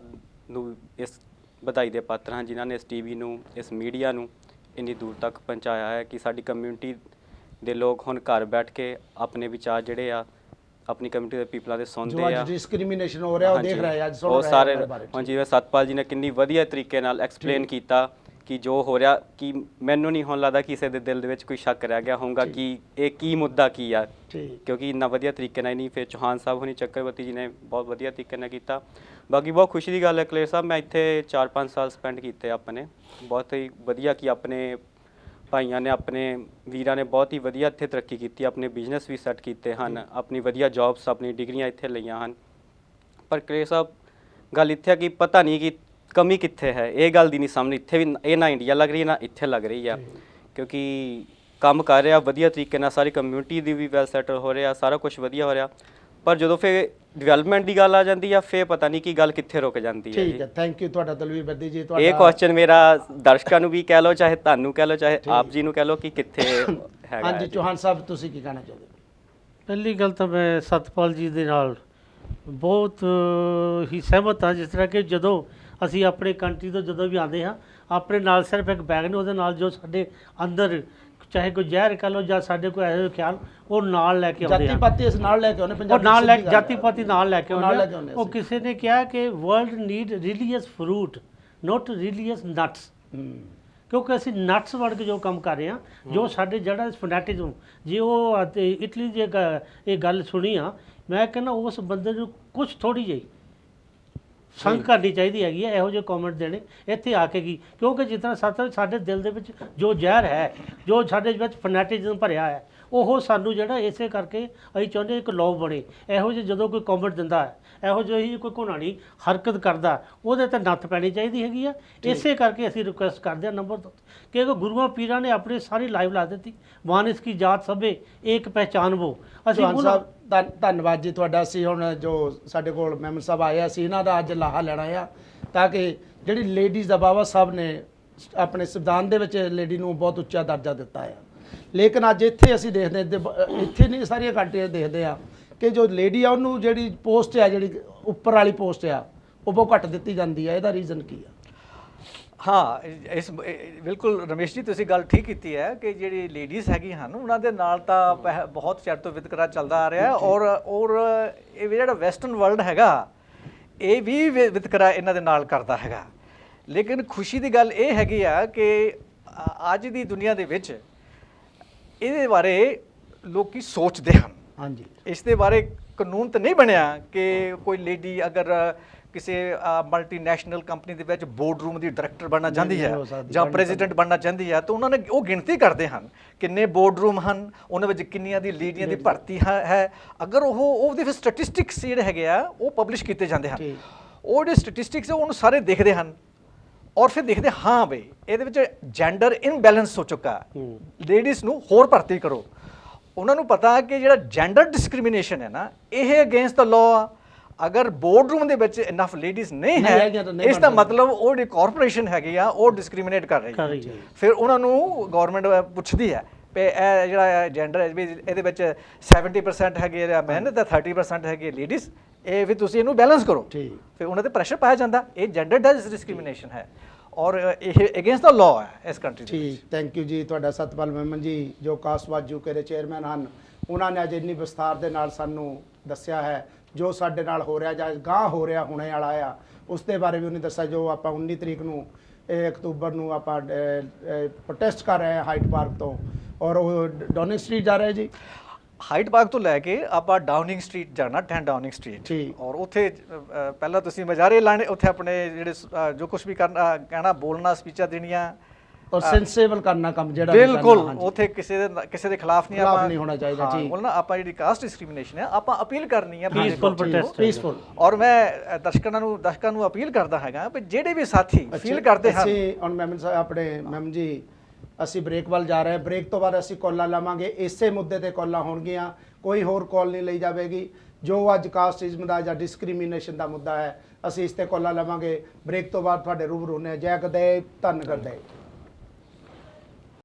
ਨੂੰ ਇਸ ਵਧਾਈ ਦੇ ਪਾਤਰ ਹਨ ਜਿਨ੍ਹਾਂ ਨੇ ਇਸ ਟੀਵੀ ਨੂੰ, ਇਸ ਮੀਡੀਆ ਨੂੰ ਇੰਨੀ ਦੂਰ ਤੱਕ ਪਹੁੰਚਾਇਆ ਹੈ ਕਿ ਸਾਡੀ ਕਮਿਊਨਿਟੀ ਦੇ ਲੋਕ ਹੁਣ ਘਰ ਬੈਠ ਕੇ ਆਪਣੇ ਵਿਚਾਰ ਜਿਹੜੇ ਆ ਆਪਣੀ ਕਮਿਊਨਿਟੀ ਦੇ ਪੀਪਲਾਂ ਦੇ ਸੁਣਦੇ ਆ।
ਜੋ ਅੱਜ ਡਿਸਕ੍ਰਿਮੀਨੇਸ਼ਨ ਹੋ ਰਿਹਾ ਉਹ ਦੇਖ ਰਹੇ ਆ, ਅੱਜ ਸੁਣ ਰਹੇ ਆ।
ਉਹ ਸਾਰੇ ਹੁਣ ਜਿਵੇਂ ਸਤਪਾਲ ਜੀ ਨੇ ਕਿੰਨੀ ਵਧੀਆ ਤਰੀਕੇ ਨਾਲ ਐਕਸਪਲੇਨ ਕੀਤਾ ਕਿ ਜੋ ਹੋ ਰਿਹਾ, ਕਿ ਮੈਨੂੰ ਨਹੀਂ ਹੁਣ ਲੱਗਦਾ ਕਿਸੇ ਦੇ ਦਿਲ ਦੇ ਵਿੱਚ ਕੋਈ ਸ਼ੱਕ ਰਹਿ ਗਿਆ ਹੋਊਗਾ ਕਿ ਇਹ ਕੀ ਮੁੱਦਾ ਕੀ ਆ।
ਠੀਕ
ਕਿਉਂਕਿ ਇੰਨਾ ਵਧੀਆ ਤਰੀਕੇ ਨਾਲ ਨਹੀਂ, ਫਿਰ ਚੌਹਾਨ ਸਾਹਿਬ ਹੁਣੀ ਚੱਕਰਵਰਤੀ ਜੀ ਨੇ ਬਹੁਤ ਵਧੀਆ ਤਰੀਕੇ ਨਾਲ ਕੀਤਾ। ਬਾਕੀ ਬਹੁਤ ਖੁਸ਼ੀ ਦੀ ਗੱਲ ਹੈ ਕਲੇਰ ਸਾਹਿਬ, ਮੈਂ ਇੱਥੇ 4-5 ਸਾਲ ਸਪੈਂਡ ਕੀਤੇ ਆਪਣੇ, ਬਹੁਤ ਹੀ ਵਧੀਆ ਕਿ ਆਪਣੇ ਭਾਈਆਂ ਨੇ, ਆਪਣੇ ਵੀਰਾਂ ਨੇ ਬਹੁਤ ਹੀ ਵਧੀਆ ਇੱਥੇ ਤਰੱਕੀ ਕੀਤੀ, ਆਪਣੇ ਬਿਜ਼ਨਸ ਵੀ ਸੈੱਟ ਕੀਤੇ ਹਨ, ਆਪਣੀ ਵਧੀਆ ਜੌਬਸ, ਆਪਣੀ ਡਿਗਰੀਆਂ ਇੱਥੇ ਲਈਆਂ ਹਨ। ਪਰ ਕਲੇਰ ਸਾਹਿਬ ਗੱਲ ਇੱਥੇ ਹੈ ਕਿ ਪਤਾ ਨਹੀਂ ਕਿ ਕਮੀ ਕਿੱਥੇ ਹੈ, ਇਹ ਗੱਲ ਦੀ ਨਹੀਂ ਸਮਝ ਇੱਥੇ ਵੀ, ਇਹ ਨਾ ਇੰਡੀਆ ਲੱਗ ਰਹੀ ਹੈ ਨਾ ਇੱਥੇ ਲੱਗ ਰਹੀ ਆ, ਕਿਉਂਕਿ ਕੰਮ ਕਰ ਰਿਹਾ ਵਧੀਆ ਤਰੀਕੇ ਨਾਲ, ਸਾਰੀ ਕਮਿਊਨਿਟੀ ਦੀ ਵੀ ਵੈਲ ਸੈਟਲ ਹੋ ਰਿਹਾ, ਸਾਰਾ ਕੁਝ ਵਧੀਆ ਹੋ ਰਿਹਾ, ਪਰ ਜਦੋਂ ਫਿਰ ਡਿਵੈਲਪਮੈਂਟ ਦੀ ਗੱਲ ਆ ਜਾਂਦੀ ਆ ਫਿਰ ਪਤਾ ਨਹੀਂ ਕਿ ਗੱਲ ਕਿੱਥੇ ਰੁਕ ਜਾਂਦੀ ਹੈ।
ਠੀਕ ਹੈ, ਥੈਂਕ ਯੂ ਤੁਹਾਡਾ ਦਲਵੀਰ ਬੱਦੀ ਜੀ।
ਇਹ ਕੁਐਸਚਨ ਮੇਰਾ ਦਰਸ਼ਕਾਂ ਨੂੰ ਵੀ ਕਹਿ ਲਓ, ਚਾਹੇ ਤੁਹਾਨੂੰ ਕਹਿ ਲਓ, ਚਾਹੇ ਆਪ ਜੀ ਨੂੰ ਕਹਿ ਲਓ ਕਿ ਕਿੱਥੇ ਹੈਗਾ।
ਹਾਂਜੀ ਚੌਹਾਨ ਸਾਹਿਬ ਤੁਸੀਂ ਕੀ ਕਹਿਣਾ ਚਾਹੁੰਦੇ?
ਪਹਿਲੀ ਗੱਲ ਤਾਂ ਮੈਂ ਸਤਪਾਲ ਜੀ ਦੇ ਨਾਲ ਬਹੁਤ ਹੀ ਸਹਿਮਤ ਹਾਂ। ਜਿਸ ਤਰ੍ਹਾਂ ਕਿ ਜਦੋਂ ਅਸੀਂ ਆਪਣੇ ਕੰਟਰੀ ਤੋਂ ਜਦੋਂ ਵੀ ਆਉਂਦੇ ਹਾਂ, ਆਪਣੇ ਨਾਲ ਸਿਰਫ ਇੱਕ ਬੈਗ ਨਹੀਂ, ਉਹਦੇ ਨਾਲ ਜੋ ਸਾਡੇ ਅੰਦਰ ਚਾਹੇ ਕੋਈ ਜ਼ਹਿਰ ਕਹਿ ਲਓ ਜਾਂ ਸਾਡੇ ਕੋਈ ਇਹੋ ਜਿਹੇ ਖਿਆਲ, ਉਹ ਨਾਲ ਲੈ ਕੇ ਆਉਂਦੇ
ਜਾਤੀ
ਹਾਂ।
ਪਾਤੀ ਇਸ ਨਾਲ ਲੈ ਕੇ ਆਉਂਦੇ,
ਉਹ
ਪੰਜਾਬੀ
ਨਾਲ ਲੈ
ਸਿੱਧੀ ਗੱਲ
ਜਾਤੀ
ਹੈ।
ਪਾਤੀ ਨਾਲ ਲੈ ਕੇ
ਉਹ ਨਾਲ ਲੈ ਕੇ
ਆਉਂਦੇ
ਆਉਂਦੇ
ਆ। ਉਹ
ਅਸੀਂ।
ਕਿਸੇ ਨੇ ਕਿਹਾ ਕਿ world need religious fruit note religious nuts, ਕਿਉਂਕਿ ਅਸੀਂ ਨਟਸ ਵੜ ਕੇ ਜੋ ਕੰਮ ਕਰ ਰਹੇ ਹਾਂ, ਜੋ ਸਾਡੇ ਜਿਹੜਾ ਫਨੈਟਿਜ਼ਮ, ਜੇ ਉਹ ਅਤੇ ਇਟਲੀ ਦੀ ਇਹ ਗੱਲ ਸੁਣੀ ਆ, ਮੈਂ ਕਹਿੰਦਾ ਉਸ ਬੰਦੇ ਨੂੰ ਕੁਝ ਥੋੜੀ ਜਿਹੀ ਸੰਗ ਕਰਨੀ ਚਾਹੀਦੀ ਹੈਗੀ ਹੈ ਇਹੋ ਜਿਹੇ ਕਮੈਂਟ ਦੇਣੇ ਇੱਥੇ ਆ ਕੇ ਕੀ, ਕਿਉਂਕਿ ਜਿਸ ਤਰ੍ਹਾਂ ਸਾਡੇ ਦਿਲ ਦੇ ਵਿੱਚ ਜੋ ਜ਼ਹਿਰ ਹੈ, ਜੋ ਸਾਡੇ ਵਿੱਚ ਫਨੈਟਿਜ਼ਮ ਭਰਿਆ ਹੈ, ਉਹ ਸਾਨੂੰ ਜਿਹੜਾ ਇਸੇ ਕਰਕੇ ਅਸੀਂ ਚਾਹੁੰਦੇ ਇੱਕ ਲੌ ਬਣੇ। ਇਹੋ ਜਿਹੇ ਜਦੋਂ ਕੋਈ ਕਮੈਂਟ ਦਿੰਦਾ ਹੈ, ਇਹੋ ਜਿਹੀ ਕੋਈ ਘੁਣਾਣੀ ਹਰਕਤ ਕਰਦਾ, ਉਹਦੇ ਤੇ ਨੱਥ ਪੈਣੀ ਚਾਹੀਦੀ ਹੈਗੀ ਆ। ਇਸੇ ਕਰਕੇ ਅਸੀਂ ਰਿਕੁਐਸਟ ਕਰਦੇ ਹਾਂ ਨੰਬਰ 2 ਕਿ ਗੁਰੂਆਂ ਪੀਰਾਂ ਨੇ ਆਪਣੀ ਸਾਰੀ ਲਾਈਵ ਲਾ ਦਿੱਤੀ, ਵਾਨਿਸ ਕੀ ਜਾਤ ਸਭੇ ਏਕ ਪਹਿਚਾਨ ਵੋ। ਅਸੀਂ
ਚੌਹਾਨ ਸਾਹਿਬ ਧੰਨਵਾਦ ਜੀ ਤੁਹਾਡਾ। ਅਸੀਂ ਹੁਣ ਜੋ ਸਾਡੇ ਕੋਲ ਮੈਂਬਰ ਸਾਹਿਬ ਆਏ, ਅਸੀਂ ਇਹਨਾਂ ਦਾ ਅੱਜ ਲਾਹਾ ਲੈਣਾ ਆ ਤਾਂ ਕਿ ਜਿਹੜੀ ਲੇਡੀਜ਼ ਦਾ ਬਾਬਾ ਸਾਹਿਬ ਨੇ ਆਪਣੇ ਸੰਵਿਧਾਨ ਦੇ ਵਿੱਚ ਲੇਡੀ ਨੂੰ ਬਹੁਤ ਉੱਚਾ ਦਰਜਾ ਦਿੱਤਾ ਆ, ਲੇਕਿਨ ਅੱਜ ਇੱਥੇ ਅਸੀਂ ਦੇਖਦੇ ਇੱਥੇ ਨਹੀਂ ਸਾਰੀਆਂ ਕੰਟਰੀਆਂ ਦੇਖਦੇ ਆ ਕਿ ਜੋ ਲੇਡੀ ਆ ਉਹਨੂੰ ਜਿਹੜੀ ਪੋਸਟ ਆ, ਜਿਹੜੀ ਉੱਪਰ ਵਾਲੀ ਪੋਸਟ ਆ, ਉਹ ਬਹੁਤ ਘੱਟ ਦਿੱਤੀ ਜਾਂਦੀ ਆ। ਇਹਦਾ ਰੀਜ਼ਨ ਕੀ ਆ?
ਹਾਂ, ਬਿਲਕੁਲ ਰਮੇਸ਼ ਜੀ ਤੁਸੀਂ ਗੱਲ ਠੀਕ ਕੀਤੀ ਹੈ ਕਿ ਜਿਹੜੀ ਲੇਡੀਜ਼ ਹੈਗੀ ਹਨ ਉਹਨਾਂ ਦੇ ਨਾਲ ਤਾਂ ਬਹੁਤ ਚਿਰ ਤੋਂ ਵਿਤਕਰਾ ਚੱਲਦਾ ਆ ਰਿਹਾ ਹੈ, ਔਰ ਇਹ ਜਿਹੜਾ ਵੈਸਟਰਨ ਵਰਲਡ ਹੈਗਾ ਇਹ ਵੀ ਵਿਤਕਰਾ ਇਹਨਾਂ ਦੇ ਨਾਲ ਕਰਦਾ ਹੈਗਾ। ਲੇਕਿਨ ਖੁਸ਼ੀ ਦੀ ਗੱਲ ਇਹ ਹੈਗੀ ਆ ਕਿ ਅੱਜ ਦੀ ਦੁਨੀਆ ਦੇ ਵਿੱਚ ਇਹਦੇ ਬਾਰੇ ਲੋਕੀ ਸੋਚਦੇ ਹਨ।
ਹਾਂਜੀ,
ਇਸ ਦੇ ਬਾਰੇ ਕਾਨੂੰਨ ਤਾਂ ਨਹੀਂ ਬਣਿਆ ਕਿ ਕੋਈ ਲੇਡੀ ਅਗਰ ਕਿਸੇ ਮਲਟੀਨੈਸ਼ਨਲ ਕੰਪਨੀ ਦੇ ਵਿੱਚ ਬੋਰਡ ਰੂਮ ਦੀ ਡਾਇਰੈਕਟਰ ਬਣਨਾ ਚਾਹੁੰਦੀ ਹੈ ਜਾਂ ਪ੍ਰੈਜ਼ੀਡੈਂਟ ਬਣਨਾ ਚਾਹੁੰਦੀ ਹੈ ਤਾਂ ਉਹਨਾਂ ਨੇ ਉਹ ਗਿਣਤੀ ਕਰਦੇ ਹਨ ਕਿੰਨੇ ਬੋਰਡ ਰੂਮ ਹਨ, ਉਹਨਾਂ ਵਿੱਚ ਕਿੰਨੀਆਂ ਦੀ ਲੇਡੀਆਂ ਦੀ ਭਰਤੀ ਹੈ। ਅਗਰ ਉਹਦੇ ਫਿਰ ਸਟੈਟਿਸਟਿਕਸ ਜਿਹੜੇ ਹੈਗੇ ਆ ਉਹ ਪਬਲਿਸ਼ ਕੀਤੇ ਜਾਂਦੇ ਹਨ, ਉਹ ਜਿਹੜੇ ਸਟੈਟਿਸਟਿਕਸ ਉਹਨੂੰ ਸਾਰੇ ਦੇਖਦੇ ਹਨ ਔਰ ਫਿਰ ਦੇਖਦੇ ਹਾਂ ਬਈ ਇਹਦੇ ਵਿੱਚ ਜੈਂਡਰ ਇਨਬੈਲੈਂਸ ਹੋ ਚੁੱਕਾ, ਲੇਡੀਜ਼ ਨੂੰ ਹੋਰ ਭਰਤੀ ਕਰੋ। ਉਹਨਾਂ ਨੂੰ ਪਤਾ ਕਿ ਜਿਹੜਾ ਜੈਂਡਰ ਡਿਸਕ੍ਰਿਮੀਨੇਸ਼ਨ ਹੈ ਨਾ, ਇਹ ਅਗੇਂਸਟ ਦ ਲਾਅ ਆ। ਅਗਰ ਬੋਰਡ ਰੂਮ ਦੇ ਵਿੱਚ ਇਨਫ ਲੇਡੀਜ਼ ਨਹੀਂ ਹੈ, ਇਸ ਦਾ ਮਤਲਬ ਉਹ ਜਿਹੜੀ ਕਾਰਪੋਰੇਸ਼ਨ ਹੈਗੀ ਆ ਉਹ ਡਿਸਕ੍ਰਿਮੀਨੇਟ ਕਰ ਰਹੀ ਹੈ। ਫਿਰ ਉਹਨਾਂ ਨੂੰ ਗਵਰਨਮੈਂਟ ਪੁੱਛਦੀ ਹੈ ਵੀ ਇਹ ਜਿਹੜਾ ਜੈਂਡਰ ਹੈ ਵੀ ਇਹਦੇ ਵਿੱਚ 70% ਹੈਗੇ ਮੈਨ ਤੇ 30% ਹੈਗੇ ਲੇਡੀਜ਼, ਇਹ ਵੀ ਤੁਸੀਂ ਇਹਨੂੰ ਬੈਲੈਂਸ ਕਰੋ। ਫਿਰ ਉਹਨਾਂ ਤੇ ਪ੍ਰੈਸ਼ਰ ਪਾਇਆ ਜਾਂਦਾ। ਇਹ ਜੈਂਡਰ ਡਿਸਕ੍ਰਿਮੀਨੇਸ਼ਨ ਹੈ ਔਰ ਇਹ ਅਗੇਂਸਟ ਦਾ ਲਾਅ ਹੈ ਇਸ ਕੰਟਰੀ ਦੇ ਵਿੱਚ।
ਠੀਕ, ਥੈਂਕ ਯੂ ਜੀ ਤੁਹਾਡਾ ਸਤਪਾਲ ਮੈਮਨ ਜੀ ਜੋ ਕਾਸਟਵਾਦ ਯੂਕੇ ਦੇ ਚੇਅਰਮੈਨ ਹਨ। ਉਹਨਾਂ ਨੇ ਅੱਜ ਇੰਨੀ ਵਿਸਥਾਰ ਦੇ ਨਾਲ ਸਾਨੂੰ ਦੱਸਿਆ ਹੈ ਜੋ ਸਾਡੇ ਨਾਲ ਹੋ ਰਿਹਾ ਜਾਂ ਗਾਂਹ ਹੋ ਰਿਹਾ ਹੋਣੇ ਵਾਲਾ ਆ, ਉਸ ਦੇ ਬਾਰੇ ਵੀ ਉਹਨੇ ਦੱਸਿਆ। ਜੋ ਆਪਾਂ 19 ਤਰੀਕ ਨੂੰ 1 ਅਕਤੂਬਰ ਨੂੰ ਆਪਾਂ ਪ੍ਰੋਟੈਸਟ ਕਰ ਰਹੇ ਹਾਂ ਹਾਈਟ ਪਾਰਕ ਤੋਂ, ਔਰ ਉਹ ਡਾਊਨਿੰਗ ਸਟਰੀਟ ਜਾ ਰਹੇ ਜੀ।
ਹਾਈਟ ਪਾਰਕ ਤੋਂ ਲੈ ਕੇ ਆਪਾਂ ਡਾਊਨਿੰਗ ਸਟਰੀਟ ਜਾਣਾ, 10 ਡਾਊਨਿੰਗ ਸਟਰੀਟ, ਔਰ ਉੱਥੇ ਪਹਿਲਾਂ ਤੁਸੀਂ ਮਜ਼ਾਰੇ ਲਾਣੇ, ਉੱਥੇ ਆਪਣੇ ਜਿਹੜੇ ਜੋ ਕੁਝ ਵੀ ਕਰਨਾ ਕਹਿਣਾ ਬੋਲਣਾ ਸਪੀਚਾਂ ਦੇਣੀਆਂ
ਔਰ ਸੈਂਸੇਬਲ ਕਰਨਾ ਕੰਮ ਜਿਹੜਾ
ਬਿਲਕੁਲ ਉੱਥੇ ਕਿਸੇ ਦੇ ਖਿਲਾਫ ਨਹੀਂ ਆਪਾਂ
ਨਹੀਂ ਹੋਣਾ ਚਾਹੀਦਾ। ਠੀਕ,
ਉਹਨਾਂ ਆਪਾਂ ਜਿਹੜੀ ਕਾਸਟ ਡਿਸਕ੍ਰਿਮੀਨੇਸ਼ਨ ਹੈ ਆਪਾਂ ਅਪੀਲ ਕਰਨੀ ਹੈ
ਪੀਸਫੁਲ ਪ੍ਰੋਟੈਸਟ, ਪੀਸਫੁਲ।
ਔਰ ਮੈਂ ਦਰਸ਼ਕਾਂ ਨੂੰ ਅਪੀਲ ਕਰਦਾ ਹੈਗਾ ਵੀ ਜਿਹੜੇ ਵੀ ਸਾਥੀ ਫੀਲ ਕਰਦੇ ਹਨ।
ਅਸੀਂ ਹੁਣ ਮੈਮ ਸਾਹਿਬ ਆਪਣੇ ਮੈਮ ਜੀ ਅਸੀਂ ਬ੍ਰੇਕ ਵੱਲ ਜਾ ਰਹੇ ਹਾਂ। ਬ੍ਰੇਕ ਤੋਂ ਬਾਅਦ ਅਸੀਂ ਕਾਲਾਂ ਲਵਾਂਗੇ, ਇਸੇ ਮੁੱਦੇ ਤੇ ਕਾਲਾਂ ਹੋਣਗੀਆਂ, ਕੋਈ ਹੋਰ ਕਾਲ ਨਹੀਂ ਲਈ ਜਾਵੇਗੀ। ਜੋ ਅੱਜ ਕਾਸਟਿਜ਼ਮ ਦਾ ਜਾਂ ਡਿਸਕ੍ਰਿਮੀਨੇਸ਼ਨ ਦਾ ਮੁੱਦਾ ਹੈ ਅਸੀਂ ਇਸ ਤੇ ਕਾਲਾਂ ਲਵਾਂਗੇ। ਬ੍ਰੇਕ ਤੋਂ ਬਾਅਦ ਤੁਹਾਡੇ ਰੂਬਰੂ ਨੇ। ਜੈ ਗੁਰਦੇਵ, ਧੰਨ ਗੁਰਦੇਵ।